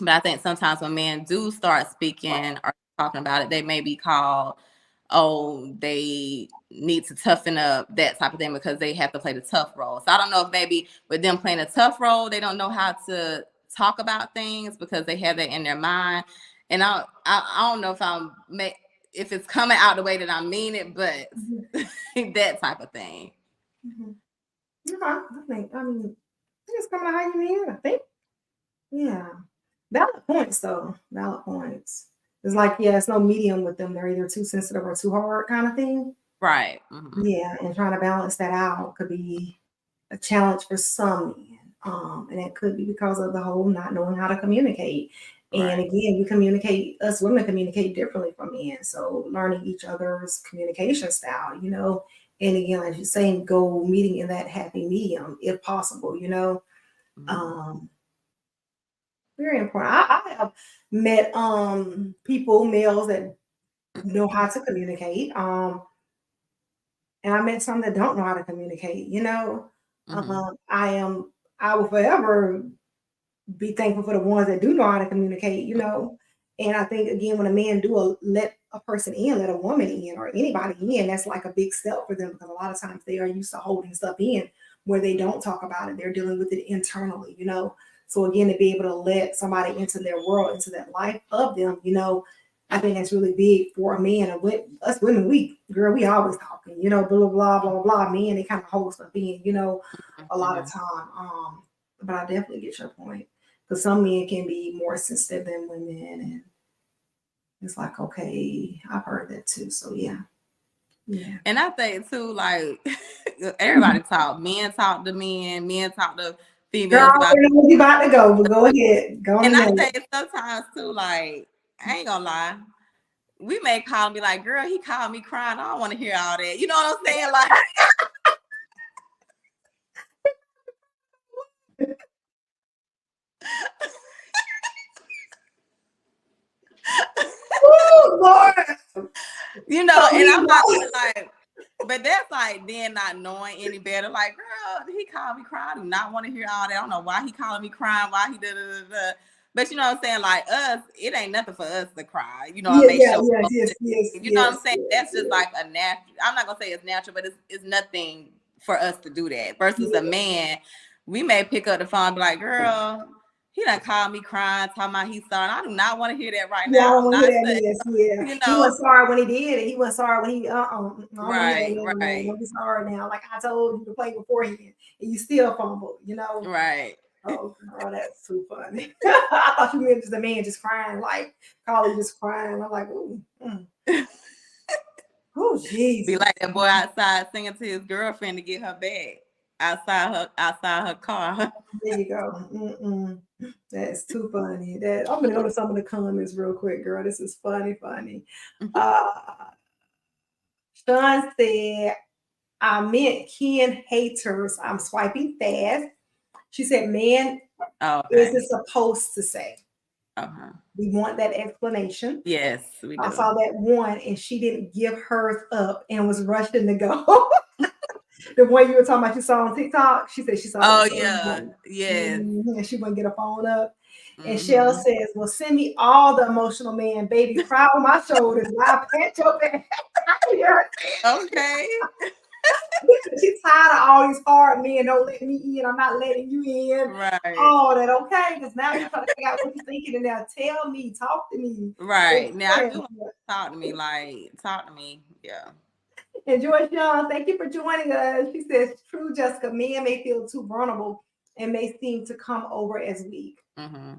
But I think sometimes when men do start speaking or talking about it, they may be called, oh, they need to toughen up, that type of thing, because they have to play the tough role. So I don't know if maybe with them playing a tough role, they don't know how to talk about things because they have that in their mind. And I don't know if it's coming out the way that I mean it, but that type of thing. I think it's coming out how you mean it, I think. Yeah. Valid points though. Valid points. It's like, yeah, it's no medium with them. They're either too sensitive or too hard kind of thing. Right. Yeah, and trying to balance that out could be a challenge for some men. And it could be because of the whole not knowing how to communicate. And again, us women communicate differently from men. So learning each other's communication style, and again, as you're saying, go meeting in that happy medium if possible, very important. I have met people, males that know how to communicate. And I met some that don't know how to communicate, I will forever be thankful for the ones that do know how to communicate, And I think again, when a man let a person in, let a woman in, or anybody in, that's like a big step for them, because a lot of times they are used to holding stuff in where they don't talk about it. They're dealing with it internally, So again, to be able to let somebody into their world, into that life of them, I think that's really big for a man. And with us women, we always talking, blah, blah, blah, blah, blah. Men, they kind of hold stuff in, a lot of time. But I definitely get your point. Because some men can be more sensitive than women. And it's like, okay, I've heard that too. So yeah. Yeah. And I think too, like everybody talk. Men talk to men talk to females. Girl, I know where you about to go, but go ahead. And I think sometimes too, like, I ain't gonna lie, we may call and be like, girl, he called me crying. I don't want to hear all that. You know what I'm saying? Like oh, Lord. And I'm not like, but that's like then not knowing any better. Like, girl, he called me crying. I do not want to hear all that. I don't know why he calling me crying, why he da. But you know what I'm saying? Like us, it ain't nothing for us to cry. Yes. You know what I'm saying? That's just like a natural. I'm not gonna say it's natural, but it's nothing for us to do that. Versus a man, we may pick up the phone and be like, girl, he done called me crying, talking about he's sorry. I do not want to hear that right now. I don't want to hear that. He was sorry when he did it. He was sorry when he right. Don't be sorry now. Like I told you to play beforehand, and you still fumble. Right. Oh, that's too funny. I thought you meant just a man just crying, like Carly just crying. I'm like, ooh. Oh, jeez. Be like that boy outside singing to his girlfriend to get her back outside her car. There you go. That's too funny. I'm gonna go to some of the comments real quick, girl. This is funny. Sean said, I meant Ken haters. I'm swiping fast. She said, man, is it supposed to say? We want that explanation. Yes, we do. I saw that one, and she didn't give hers up and was rushing to go. The one you were talking about, you saw on TikTok. She said she saw. Oh yeah, yes. And she wouldn't get a phone up. And Shell Mhm. says, well, send me all the emotional man, baby, cry on my shoulders while I pat your back. I can hear her Okay. saying, she's tired of all these hard men. Don't let me in. I'm not letting you in. Right. All that, okay? Because now you're trying to figure out what you're thinking. And now tell me, talk to me. Right. Now I Express. do want you to talk to me. Like, talk to me. Yeah. And Joyce Young, thank you for joining us. She says, true, Jessica, men may feel too vulnerable and may seem to come over as weak. Mm-hmm.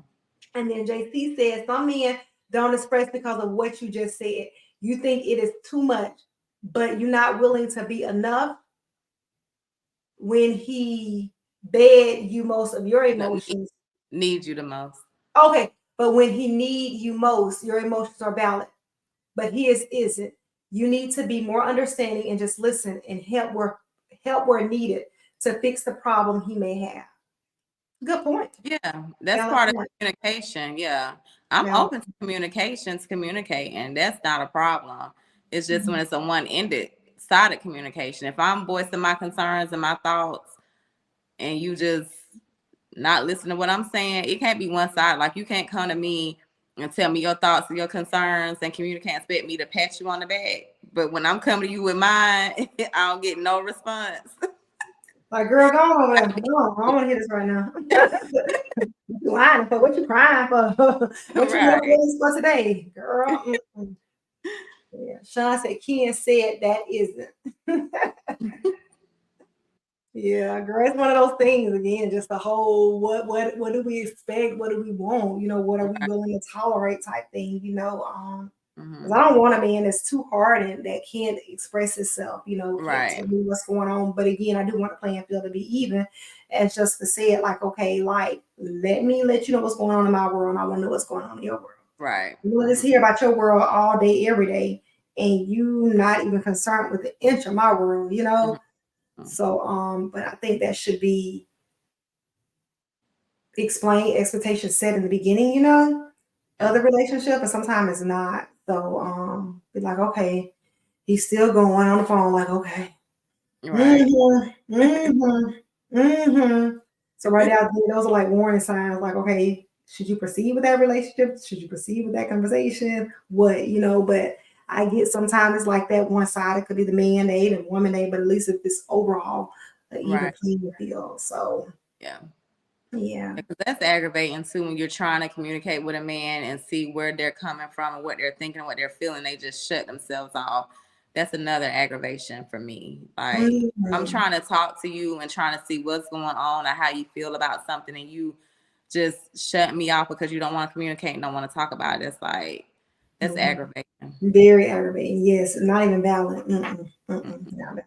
And then JC says, some men don't express because of what you just said. You think it is too much, but you're not willing to be enough when he bed you most of your emotions. Need you the most. Okay, but when he need you most, your emotions are valid. But his isn't. You need to be more understanding and just listen and help where needed to fix the problem he may have. Good point. Yeah, that's Valid part of point. communication. Yeah. I'm Valid. open to communicating. That's not a problem. It's just Mhm. when it's a one-ended sided communication. If I'm voicing my concerns and my thoughts and you just not listen to what I'm saying, it can't be one side. Like you can't come to me and tell me your thoughts and your concerns and communicate and expect me to pat you on the back. But when I'm coming to you with mine, I don't get no response. Like, girl, go on over there. Go on. I don't want to hear this right now. What you whining for? What you crying for? What you want Right. for today, girl? Yeah. Sean said, Ken said that isn't. Yeah, girl, it's one of those things again, just the whole what do we expect? What do we want? What are we Right. willing to tolerate type thing, because Mm-hmm. I don't want a man that's too hard and that can't express himself, can't Right. tell me what's going on. But again, I do want the playing field to be even. And just to say it like, okay, like let me let you know what's going on in my world, and I want to know what's going on in your world. Right. You want to hear about your world all day, every day, and you not even concerned with the inch of my world. Mm-hmm. So, but I think that should be explained, expectations set in the beginning, of the relationship, and sometimes it's not. So, be like, okay, he's still going on the phone, like, okay, Right. So right out there, those are like warning signs, like, okay, should you proceed with that relationship? Should you proceed with that conversation? What, but I get sometimes it's like that one side, it could be the man aid and woman aid, but at least if it's overall an even Right. playing field. So Yeah. yeah. Because that's aggravating too when you're trying to communicate with a man and see where they're coming from and what they're thinking and what they're feeling. They just shut themselves off. That's another aggravation for me. Like I'm Mhm. trying to talk to you and trying to see what's going on or how you feel about something, and you just shut me off because you don't want to communicate and don't want to talk about it. It's like that's Mhm. aggravating. Very aggravating. Yes, not even valid. Mm-mm. Not valid.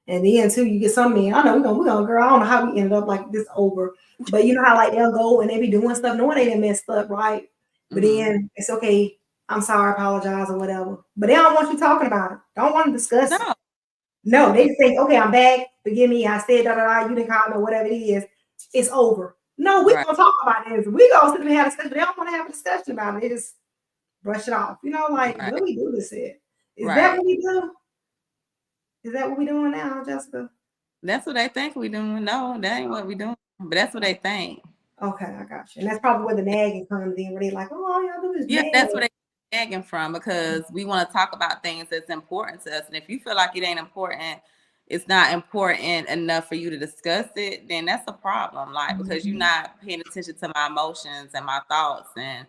And then too, you get some men. I know we're gonna girl. I don't know how we ended up like this over, but you know how like they'll go and they be doing stuff knowing they done messed up, right? But Mm-hmm. then it's okay. I'm sorry, apologize or whatever. But they don't want you talking about it. Don't want to discuss it. No. No, they think, okay, I'm back. Forgive me. I said da da da. You didn't call me, whatever it is. It's over. No, we Right. gonna talk about this. We gonna sit and have a discussion. But they don't want to have a discussion about it. They just brush it off. Like Right. what we do this at? Is that Right. what we do? Is that what we doing now, Jessica? That's what they think we doing. No, that ain't what we doing. But that's what they think. Okay, I got you. And that's probably where the nagging comes in, where they like, oh, all y'all do is Yeah, nag. that's where they're nagging from because we want to talk about things that's important to us. And if you feel like it ain't important, it's not important enough for you to discuss it, then that's a problem. Like because you're Mhm. not paying attention to my emotions and my thoughts, and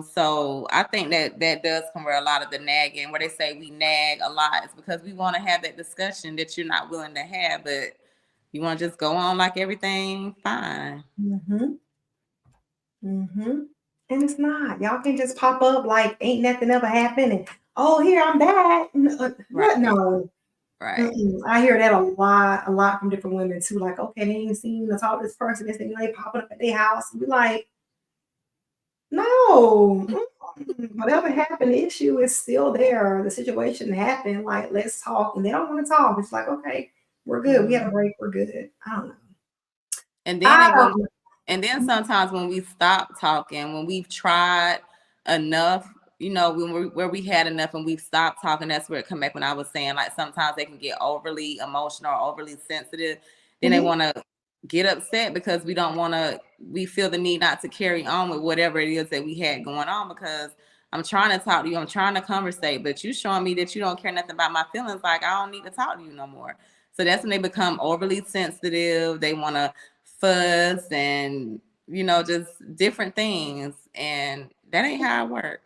so I think that does come where a lot of the nagging, where they say we nag a lot, is because we want to have that discussion that you're not willing to have, but you want to just go on like everything fine. Mhm. Mhm. And it's not. Y'all can just pop up like ain't nothing ever happened, and oh, here I'm back. What? Right, No. right, Mm-mm. I hear that a lot from different women too. Like, okay, they ain't seen to talk to this person. This thing, they popping up at their house. And we like, no. Whatever happened, the issue is still there. The situation happened. Like, let's talk. And they don't want to talk. It's like, okay, we're good. We had a Mhm. break. We're good. I don't know. And I then it when don't and then know. sometimes when we stop talking, when we've tried enough, when where we had enough and we've stopped talking, that's where it come back when I was saying like sometimes they can get overly emotional or overly sensitive. Then they Mhm. want to get upset because we feel the need not to carry on with whatever it is that we had going on, because I'm trying to talk to you, I'm trying to conversate, but you showing me that you don't care nothing about my feelings. Like, I don't need to talk to you no more. So that's when they become overly sensitive. They want to fuss and, just different things. And that ain't how it works.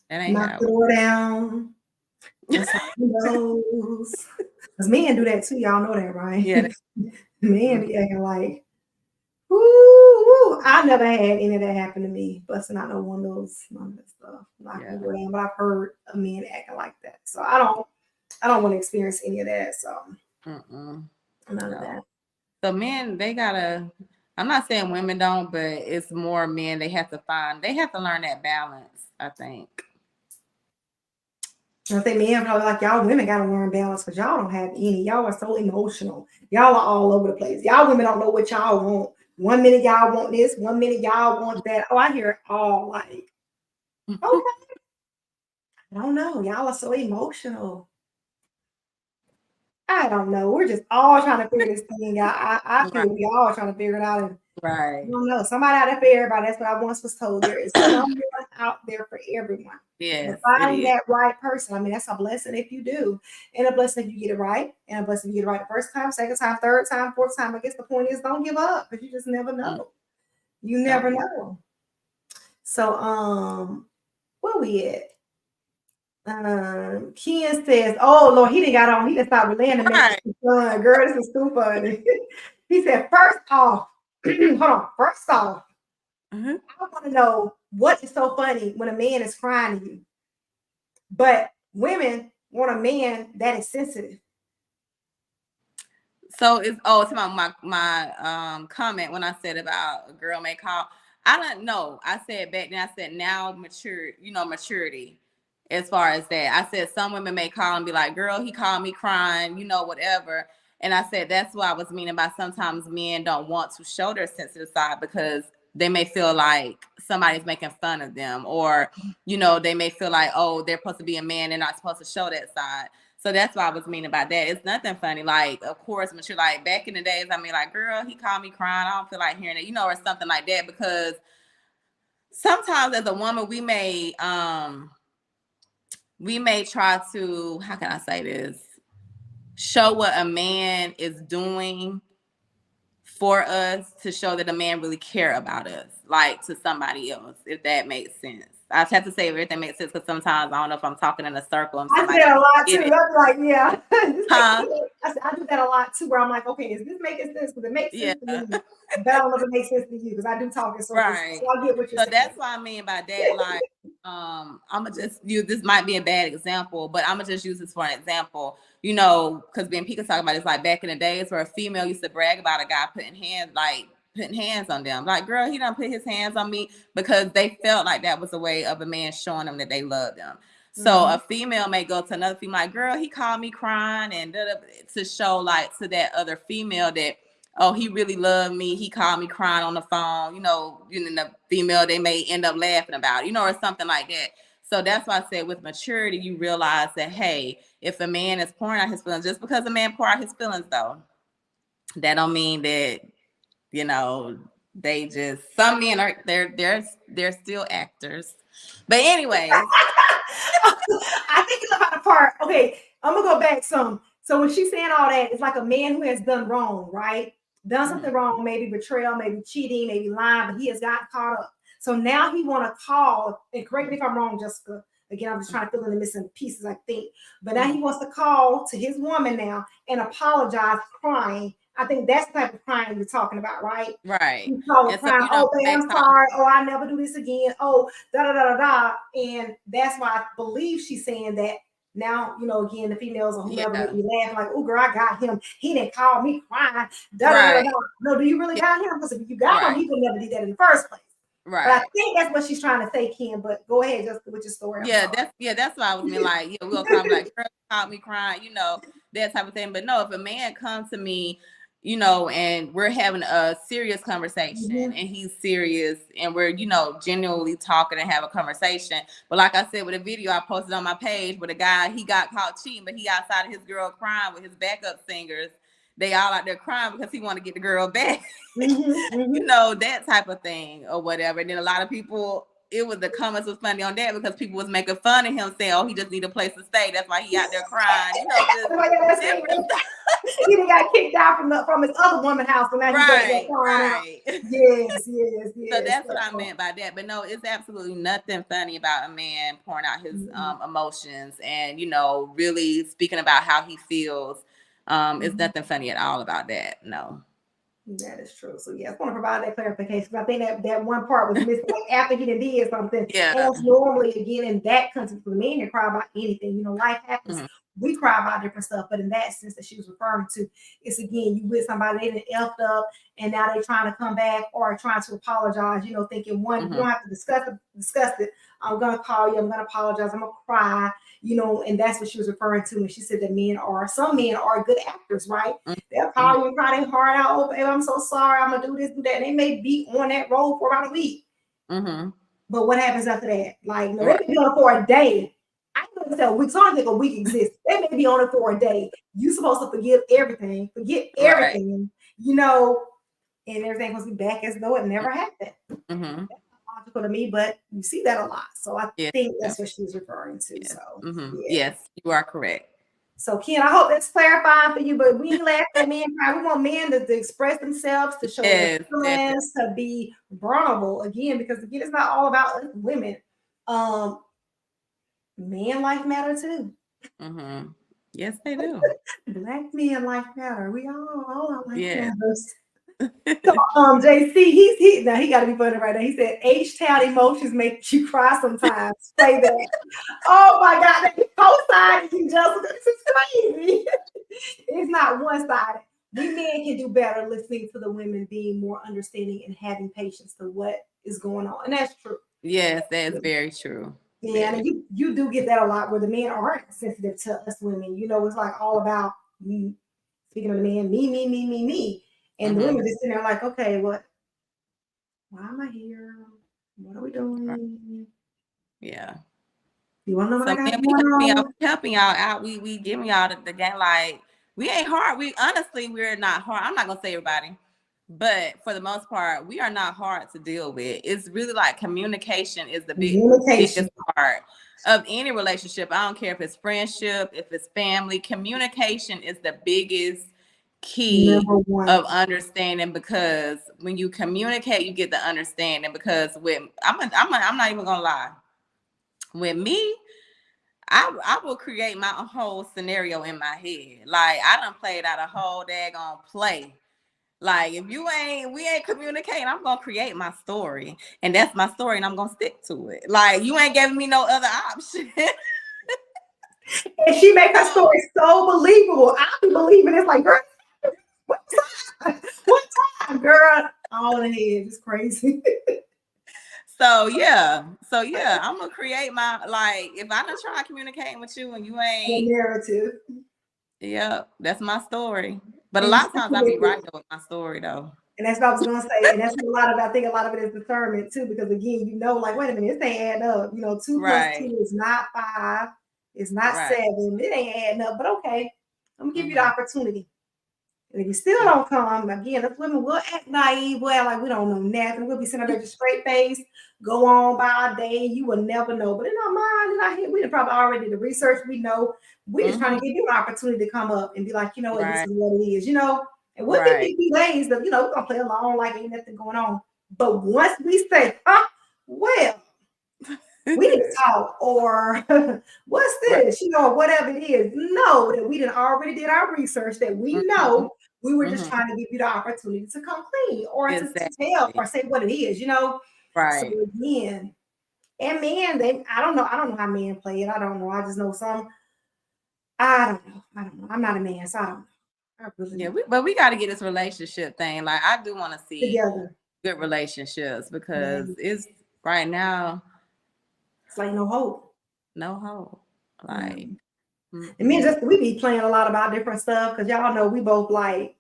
That ain't Knock how it the works. door down. That's how it goes. Because men do that too. Y'all know that, right? Yeah. Men be acting like, woo. I never had any of that happen to me, busting out no windows, none of that stuff. Knocking the door down. But I've heard of men acting like that. So I don't want to experience any of that. So none of that. So men, I'm not saying women don't, but it's more men. They have to learn that balance, I think. I think men probably like y'all women got to learn balance, because y'all don't have any. Y'all are so emotional. Y'all are all over the place. Y'all women don't know what y'all want. 1 minute y'all want this, 1 minute y'all want that. Oh, I hear it all. Like, okay. I don't know. Y'all are so emotional. I don't know. We're just all trying to figure this thing out. I feel we all trying to figure it out. And right. I don't know. Somebody out there for everybody. That's what I once was told. There is someone out there for everyone. Yes. Finding that right person. I mean, that's a blessing if you do, and a blessing if you get it right, and a blessing if you get it right the first time, second time, third time, fourth time. I guess the point is, don't give up, because you just never know. You never know. So, where we at? Ken says, "Oh Lord, he didn't got on. He just stopped relaying the message. Fun, girl, this is too funny." He said, "First off, hold on. First off, I want to know what is so funny when a man is crying to you, but women want a man that is sensitive." So it's my comment when I said about a girl may call. I don't know. I said back then. I said now maturity. As far as that, I said some women may call and be like, "Girl, he called me crying," whatever. And I said that's what I was meaning by sometimes men don't want to show their sensitive side because they may feel like somebody's making fun of them, or they may feel like, oh, they're supposed to be a man, they're not supposed to show that side. So that's what I was meaning about that. It's nothing funny. Like, of course, mature. Like back in the days, I mean, like, girl, he called me crying. I don't feel like hearing it, or something like that. Because sometimes as a woman, we may try to, how can I say this? Show what a man is doing for us to show that a man really care about us, like to somebody else, if that makes sense. I have to say everything makes sense, because sometimes I don't know if I'm talking in a circle. I do that a lot too. I'm like, yeah. I do that a lot too, where I'm like, okay, is this making sense? Because it makes sense to me, but I don't know if it makes sense to you, because I do talk in circles. Right. So I get what you're saying. So that's what I mean by that. Like, I'm gonna just use, this might be a bad example, but I'm gonna just use this for an example. Because Ben Pika talking about, it's like back in the days where a female used to brag about a guy putting hands on them. Like, girl, he done put his hands on me, because they felt like that was a way of a man showing them that they love them. So a female may go to another female, like, girl, he called me crying, and to show like to that other female that, oh, he really loved me. He called me crying on the phone. The female, they may end up laughing about it, or something like that. So that's why I said with maturity, you realize that, hey, if a man is pouring out his feelings, just because a man pour out his feelings, though, that don't mean that, they just, some men are, they're still actors. But anyway. I think it's about the part. Okay, I'm gonna go back some. So when she's saying all that, it's like a man who has done wrong, right? Done something wrong, maybe betrayal, maybe cheating, maybe lying, but he has got caught up. So now he want to call, and correct me if I'm wrong, Jessica. Again, I'm just trying to fill in the missing pieces, I think. But now he wants to call to his woman now and apologize, crying. I think that's the type of crying you're talking about, right? Right. You call it crying, oh, babe, I'm sorry. Oh, I never do this again. Oh, da. And that's why I believe she's saying that now, again, the females or whoever make me laugh, like, oh, girl, I got him. He didn't call me crying. Da. No, do you really got him? Because if you got him, he would never do that in the first place. Right. But I think that's what she's trying to say, Ken. But go ahead, just with your story. That's what I was mean. Like, we'll come like, girl called me crying, that type of thing. But no, if a man comes to me, and we're having a serious conversation, and he's serious, and we're, genuinely talking and have a conversation. But like I said, with a video I posted on my page with a guy, he got caught cheating, but he outside of his girl crying with his backup singers. they all out there crying because he want to get the girl back. Mm-hmm. You know, that type of thing or whatever. And then a lot of people, the comments was funny on that because people was making fun of him, saying, "Oh, he just need a place to stay. That's why he out there crying." You know, just different stuff. He got kicked out from his other woman's house, and now he's crying out. Yes. So that's what I meant by that. But no, it's absolutely nothing funny about a man pouring out his emotions and, you know, really speaking about how he feels. It's nothing funny at all about that. No. That is true. So yeah, I want to provide that clarification. I think that one part was missing, like after he did something. Yeah. And normally, again, in that country, for the men to cry about anything, you know, life happens. We cry about different stuff, but in that sense that she was referring to, it's again, you with somebody, they done effed up, and now they're trying to come back or trying to apologize, you know, thinking one, you don't have to discuss it. I'm gonna call you, I'm gonna apologize, I'm gonna cry, you know, and that's what she was referring to when she said that some men are good actors, right? They'll call you and cry their heart out, oh babe, I'm so sorry, I'm gonna do this, do that. And they may be on that road for about a week. But what happens after that? Like, no, they may be on it for a day. I couldn't tell weeks. I don't think a week exists. They may be on it for a day. You're supposed to forget everything, you know, and everything must be back as though it never happened. That's not logical to me, but you see that a lot. So I think that's what she was referring to. Yes. So Yes, you are correct. So Ken, I hope that's clarifying for you, but we ain't laughing at men cry. We want men to express themselves, to show their feelings, to be vulnerable again, because again, it's not all about us women. Man life matter too. Yes, they do. Black men life matter. We all life matters. So JC, he now he got to be funny right now. He said H-Town emotions make you cry sometimes. Say that. Oh my God, they co-sided you, Jessica. This is crazy. It's not one-sided. We men can do better listening to the women, being more understanding and having patience to what is going on, and that's true. Yes, that is very true. Yeah, and you do get that a lot where the men aren't sensitive to us women. You know, it's like all about me. Speaking of the man, me. And the women just sitting there like, okay, why am I here? What are we doing? Yeah. You want to know what I got? Helping y'all out. We giving y'all the game. Like, we ain't hard. We're not hard. I'm not gonna say everybody, but for the most part, we are not hard to deal with. It's really like communication is the biggest part of any relationship. I don't care if it's friendship, if it's family. Communication is the biggest key of understanding, because when you communicate, you get the understanding. Because I'm not even gonna lie. With me, I will create my whole scenario in my head. Like, I done played out a whole daggone play. Like, if we ain't communicating, I'm gonna create my story, and that's my story, and I'm gonna stick to it. Like, you ain't giving me no other option. And she make her story so believable. I be believing it's like, girl, what time, girl? All in the head, it's crazy. So yeah, I'm gonna create my, like, if I don't try communicating with you and you ain't the narrative. Yeah, that's my story. But a lot of times I be right with my story though. And that's what I was gonna say. And that's I think a lot of it is discernment too, because again, you know, like, wait a minute, this ain't adding up. You know, 2 + 2 is not 5, it's not 7, it ain't adding up. But okay, I'm gonna give you the opportunity. And if you still don't come, again, us women will act naive, well, like we don't know nothing. We'll be sitting there just straight face, go on by our day. You will never know. But in our mind, we probably already did the research. We know. We're just trying to give you an opportunity to come up and be like, you know what, this is what it is, you know. And we'll give you days that, you know, we're gonna play along like ain't nothing going on. But once we say, well, we need to talk, or what's this, you know, whatever it is, know that we done already did our research, that we know. We were just trying to give you the opportunity to come clean, or to tell or say what it is, you know. So again, and men, I don't know how men play it. I don't know. I just know some. I don't know. I'm not a man, so I don't know. But we got to get this relationship thing. Like, I do want to see together good relationships, because it's right now. It's like no hope. No hope. Like. And me and we be playing a lot about different stuff, because y'all know we both like,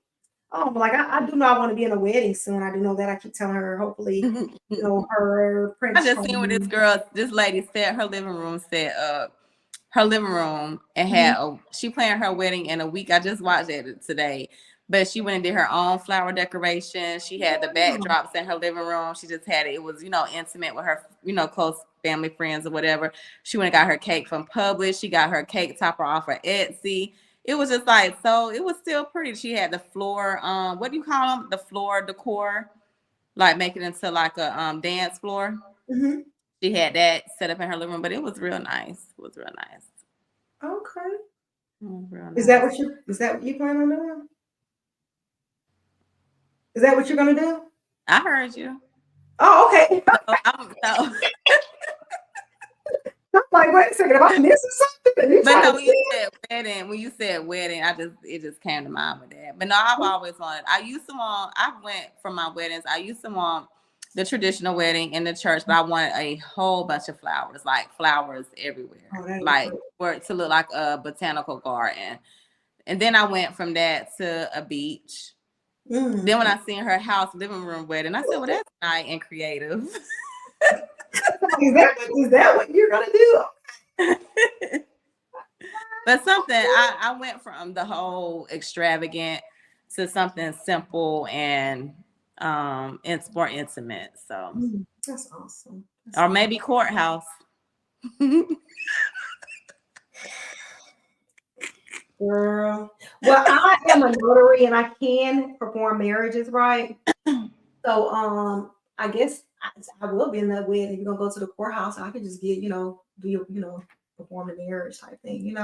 like I do know I want to be in a wedding soon. I do know that. I keep telling her, hopefully, you know, her Prince. I just seen what this lady set her living room set up, her living room, and had she planned her wedding in a week. I just watched it today, But she went and did her own flower decoration. She had the backdrops in her living room. She just had it. It was, intimate with her, close family friends or whatever. She went and got her cake from Publix. She got her cake topper off of Etsy. It was just like, so it was still pretty. She had the floor, what do you call them? The floor decor, like make it into like a dance floor. Mm-hmm. She had that set up in her living room, but it was real nice. It was real nice. Okay. Real nice. Is that what you plan on doing? Is that what you're gonna do? I heard you. Oh, okay. So, I'm like, wait a second, am I missing something? But no, when you said wedding, it just came to mind with that. But no, I've always wanted. I went for my weddings. I used to want the traditional wedding in the church, but I wanted a whole bunch of flowers, like flowers everywhere, like for it to look like a botanical garden. And then I went from that to a beach. Mm-hmm. Then when I seen her house living room wedding, I said, well, that's nice and creative. Is that what you're gonna do? But something I went from the whole extravagant to something simple and it's more intimate. So that's awesome. Or maybe courthouse. Girl. Well, I am a notary and I can perform marriages, right? So I guess I will be in that wedding. You're gonna go to the courthouse. I could just get, perform the marriage type thing,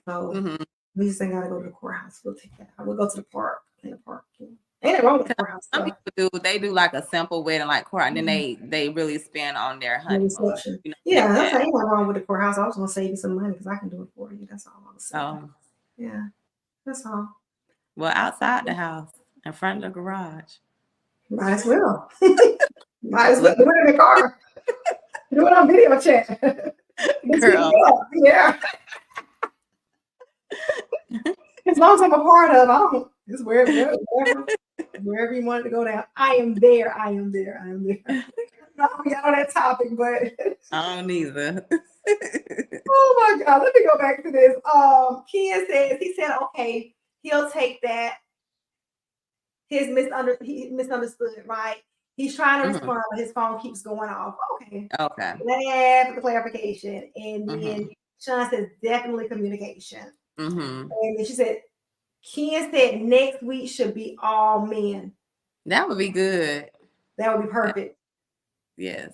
So we just ain't gotta go to the courthouse. We'll take that. I will go to the park. Ain't wrong with the courthouse. Some people do like a simple wedding like court, and then they really spend on their honeymoon. Yeah, that's ain't wrong with the courthouse. I was gonna save you some money because I can do it for you. That's all I was saying. Oh. Yeah, that's all. Well, outside the house, in front of the garage. Might as well. Might as well do it in the car. Do it on video chat. Girl. Yeah. As long as I'm a part of, I don't. Just wherever you wanted to go down. I am there. I don't get on that topic, but I don't either. Oh my God, let me go back to this. Ken said, okay, he'll take that. He misunderstood, right? He's trying to respond, but his phone keeps going off. Okay. Let me add for the clarification. And then Sean says, definitely communication. And then she said, Ken said next week should be all men. That would be good. That would be perfect. Yes.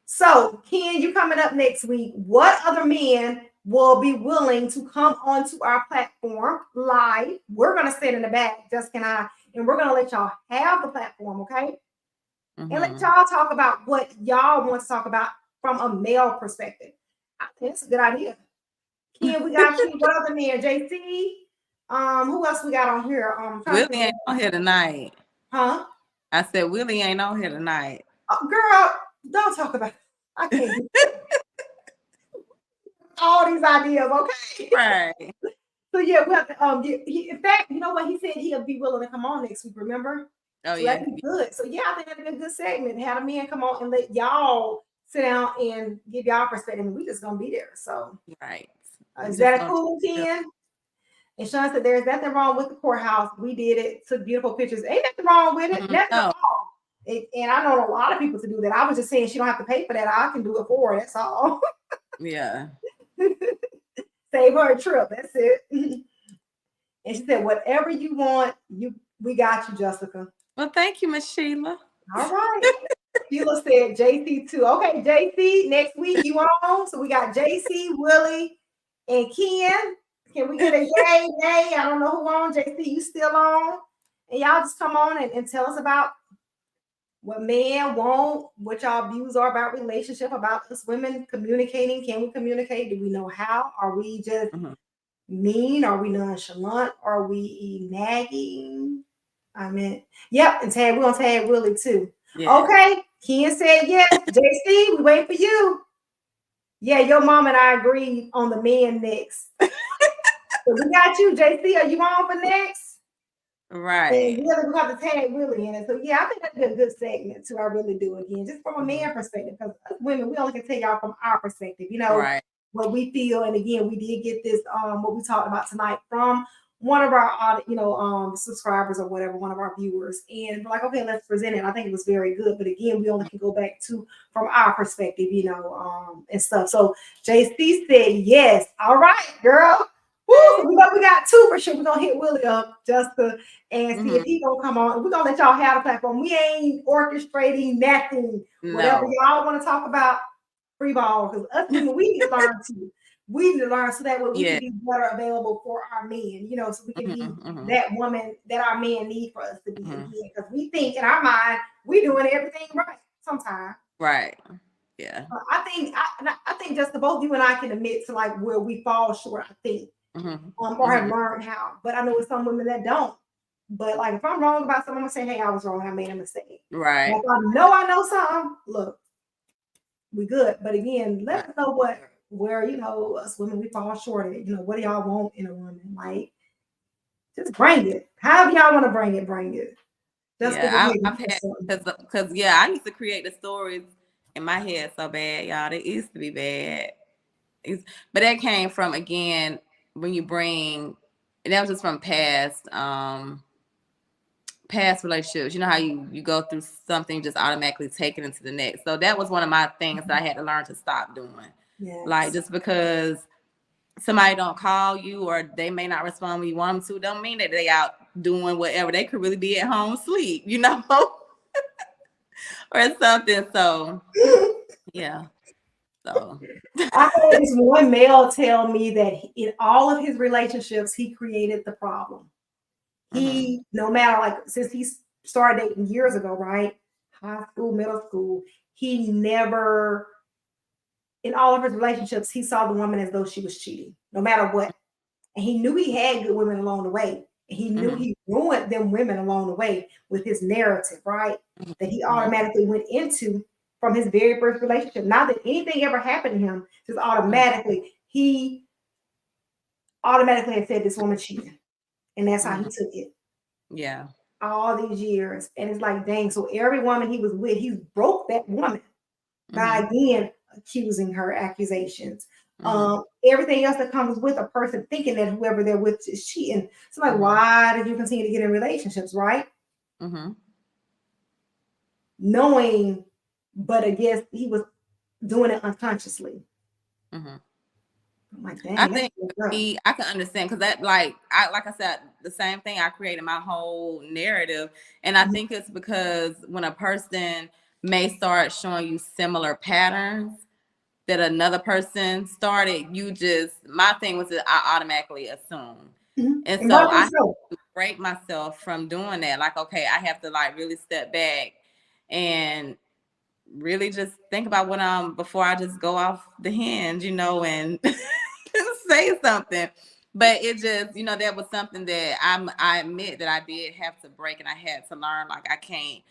So, Ken, you coming up next week. What other men will be willing to come onto our platform live? We're going to sit in the back, Jessica and I, and we're going to let y'all have the platform, okay? And let y'all talk about what y'all want to talk about from a male perspective. I think it's a good idea. Ken, we got you. What other men? JC? Who else we got on here? Willie ain't on here tonight. Huh? I said Willie ain't on here tonight. Girl, don't talk about it. I can't all these ideas, okay? Right. So yeah, we have to, in fact, you know what? He said he'll be willing to come on next week, remember? Oh, so yeah. That'd be good. So yeah, I think that'd be a good segment. Have a man come on and let y'all sit down and give y'all perspective. And we just gonna be there. So right. Is that a cool 10? And Sean said there's nothing wrong with the courthouse. We did it, took beautiful pictures. Ain't nothing wrong with it. Nothing at all. And I know a lot of people to do that. I was just saying she don't have to pay for that. I can do it for her. That's all. Yeah. Save her a trip. That's it. And she said, whatever you want, we got you, Jessica. Well, thank you, Miss Sheila. All right. Sheila said JC too. Okay, JC, next week you on. So we got JC, Willie, and Ken. Can we get a yay, nay? I don't know who on. JC, you still on? And y'all just come on and tell us about what men want, what y'all views are about relationship, about us women communicating. Can we communicate? Do we know how? Are we just mean? Are we nonchalant? Are we nagging? I mean, yep. And we're gonna tag Willie too. Yeah. Okay. Ken said yes. JC, we wait for you. Yeah, your mom and I agreed on the men next. So we got you, JC. Are you on for next? Right. And Willie, we got to tag Willie in it. So yeah, I think that'd be a good segment too. I really do, again, just from a man perspective, because women, we only can tell y'all from our perspective, right, what we feel. And again, we did get this what we talked about tonight from one of our subscribers or whatever, one of our viewers, and we're like, okay, let's present it. I think it was very good, but again, we only can go back to from our perspective, and stuff. So JC said yes. All right, girl. Woo, we got two for sure. We're gonna hit Willie up just to and see if he gonna come on. We're gonna let y'all have the platform. We ain't orchestrating nothing. Whatever y'all want to talk about, free ball, because us women, we need to learn too. We need to learn so that way we can be better available for our men, so we can be that woman that our men need for us to be again. Because we think in our mind we doing everything right sometimes. Right. Yeah. I think just the both you and I can admit to like where we fall short, I think. Or have learned how. But I know it's some women that don't. But like if I'm wrong about something, I'm gonna say, hey, I was wrong, I made a mistake. Right. If I know something, look, we good. But again, let us know where us women we fall short at. What do y'all want in a woman? Like, just bring it. However y'all want to bring it. I've had because I used to create the stories in my head so bad, y'all. They used to be bad. But that came from, again, when you bring, and that was just from past relationships. You know how you go through something, just automatically take it into the next. So that was one of my things that I had to learn to stop doing. Yes. Like, just because somebody don't call you or they may not respond when you want them to, don't mean that they out doing whatever. They could really be at home asleep, or something. So yeah. So I had this one male tell me that in all of his relationships, he created the problem. He, no matter, like, since he started dating years ago, right? High school, middle school, he never, in all of his relationships, he saw the woman as though she was cheating, no matter what. And he knew he had good women along the way. He knew he ruined them women along the way with his narrative, right? That he automatically went into from his very first relationship. Not that anything ever happened to him, just automatically, he automatically had said this woman cheating. And that's how he took it. Yeah. All these years. And it's like, dang, so every woman he was with, he broke that woman by, again, accusing her, accusations. Everything else that comes with a person thinking that whoever they're with is cheating. So like, why did you continue to get in relationships, right? Knowing, but I guess he was doing it unconsciously. I'm like, dang, I think I can understand, because that, like I said, the same thing, I created my whole narrative. And I think it's because when a person may start showing you similar patterns that another person started, my thing was that I automatically assume. And so I have to break myself from doing that. Like, okay, I have to like really step back and really just think about what before I just go off the hinge, and say something. But it just, that was something that I admit that I did have to break, and I had to learn, like, I can't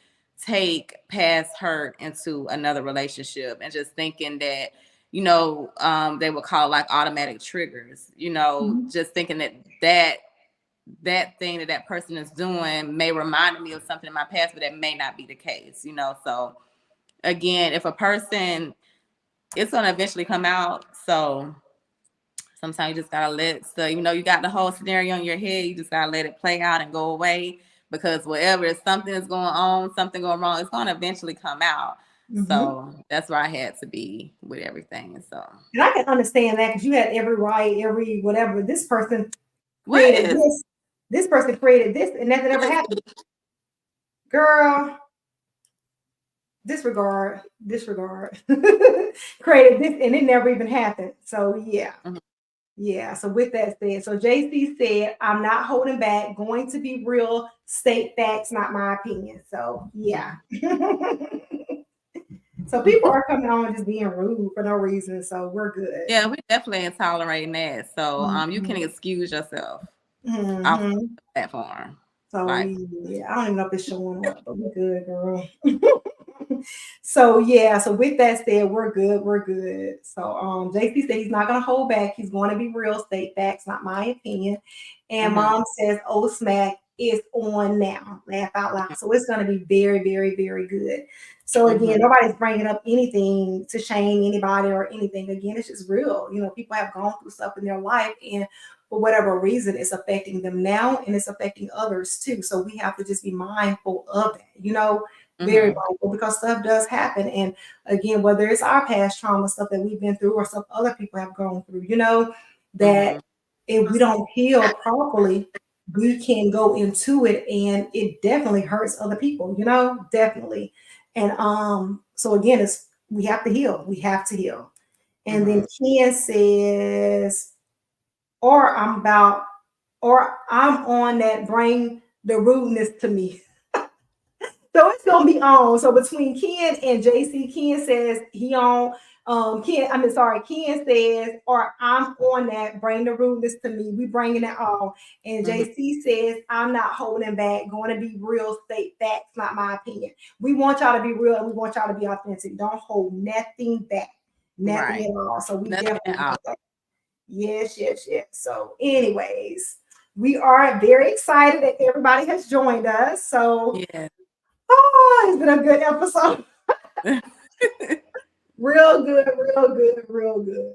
take past hurt into another relationship and just thinking that, they would call like automatic triggers, just thinking that thing that person is doing may remind me of something in my past, but that may not be the case, So again, if a person, it's going to eventually come out. So sometimes you just got to you got the whole scenario in your head. You just got to let it play out and go away, because if something is going on, something going wrong, it's going to eventually come out. So that's where I had to be with everything. So, and I can understand that, because you had every right, every whatever. This person created this. This person created this, and nothing ever happened. Girl, disregard. Created this, and it never even happened. So yeah. Yeah. So with that said, so JC said, I'm not holding back, going to be real, state facts, not my opinion. So yeah. So people are coming on just being rude for no reason. So we're good. Yeah, we definitely ain't tolerating that. So you can excuse yourself off the platform. So yeah, I don't even know if it's showing up, but we're good, girl. So yeah, so with that said, we're good. So JC said he's not gonna hold back, he's going to be real, state facts, not my opinion. And Mom says, oh, smack is on now, laugh out loud. So it's going to be very, very, very good. So again, nobody's bringing up anything to shame anybody or anything. Again, it's just real. People have gone through stuff in their life, and for whatever reason, it's affecting them now and it's affecting others too. So we have to just be mindful of that, very mindful, because stuff does happen. And again, whether it's our past trauma, stuff that we've been through or stuff other people have gone through, that if we don't heal properly, we can go into it and it definitely hurts other people, definitely. And so again, we have to heal. We have to heal. And then Ken says, or I'm on that, bring the rudeness to me. So it's gonna be on. So between Ken and JC, Ken says he on. Ken says, or I'm on that, bring the rudeness to me. We bringing it all. And JC says, I'm not holding back. Going to be real, state facts, not my opinion. We want y'all to be real and we want y'all to be authentic. Don't hold nothing back. Nothing at all. So we definitely yes. So anyways, we are very excited that everybody has joined us. So it's been a good episode. Real good.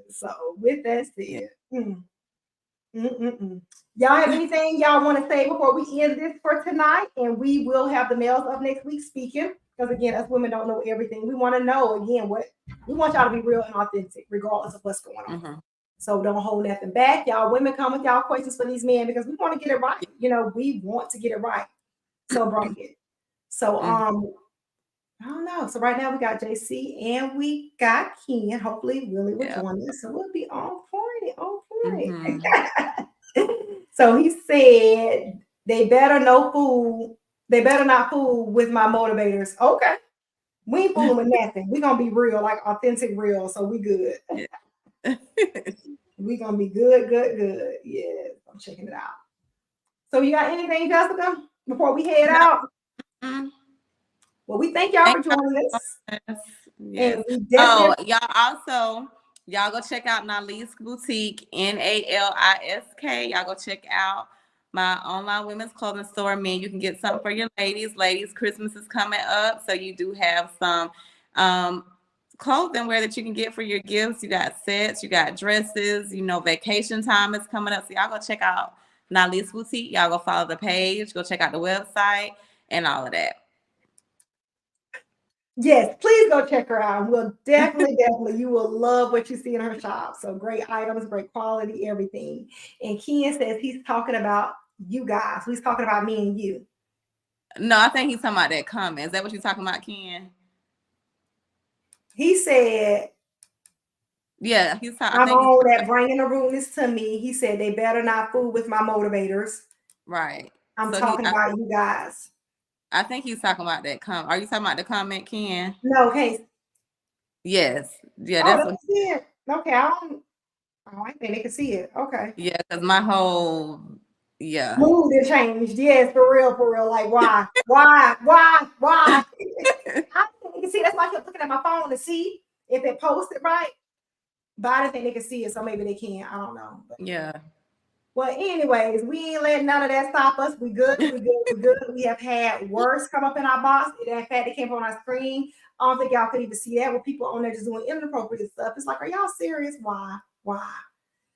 So with that said, y'all have anything y'all want to say before we end this for tonight? And we will have the males up next week speaking, because again, us women don't know everything. We want to know again what we want y'all to be real and authentic, regardless of what's going on. So don't hold nothing back. Y'all women, come with y'all questions for these men, because we want to get it right. We want to get it right. So bring it. So I don't know. So right now we got JC and we got Ken. Hopefully Willie will join us. So we'll be on point. So he said they better not fool with my motivators. Okay. We ain't fooling with nothing. We're gonna be real, like authentic real. So we good. We're gonna be good. Yeah, I'm checking it out. So you got anything, Jessica, before we head out? Well, we thank y'all for joining us. Yes. Y'all go check out Nalisk Boutique, Nalisk. Y'all go check out my online women's clothing store. Men, you can get something for your ladies. Ladies, Christmas is coming up, so you do have some clothing wear that you can get for your gifts. You got sets, you got dresses. Vacation time is coming up, so y'all go check out Nalisk Boutique. Y'all go follow the page. Go check out the website and all of that. Yes, please go check her out. We'll definitely, you will love what you see in her shop. So great items, great quality, everything. And Ken says he's talking about you guys. He's talking about me and you. No, I think he's talking about that comment. Is that what you're talking about, Ken? He said, yeah, he's talking. I'm on that, bringing the rudeness to me. He said they better not fool with my motivators. Right. I'm talking about you guys. I think he's talking about that comment. Are you talking about the comment, Ken? No, okay. Yes. Yeah, that's what he said. Okay, I think they can see it. Okay. Yeah, because my whole mood has changed. Yes, for real. Like, why? I think they can see. That's why I kept looking at my phone to see if it posted right. But I didn't think they could see it, so maybe they can. I don't know. But yeah. Well, anyways, we ain't letting none of that stop us. We good. We have had words come up in our box. In fact, it came up on our screen. I don't think y'all could even see that with people on there just doing inappropriate stuff. It's like, are y'all serious? Why?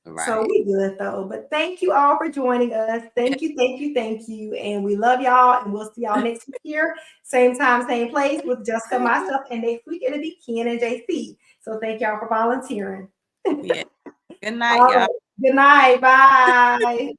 Right. So we good though. But thank you all for joining us. Thank you. And we love y'all. And we'll see y'all next week here. Same time, same place with Jessica, myself. And next week it'll be Ken and JC. So thank y'all for volunteering. Yeah. Good night, y'all. Good night. Bye.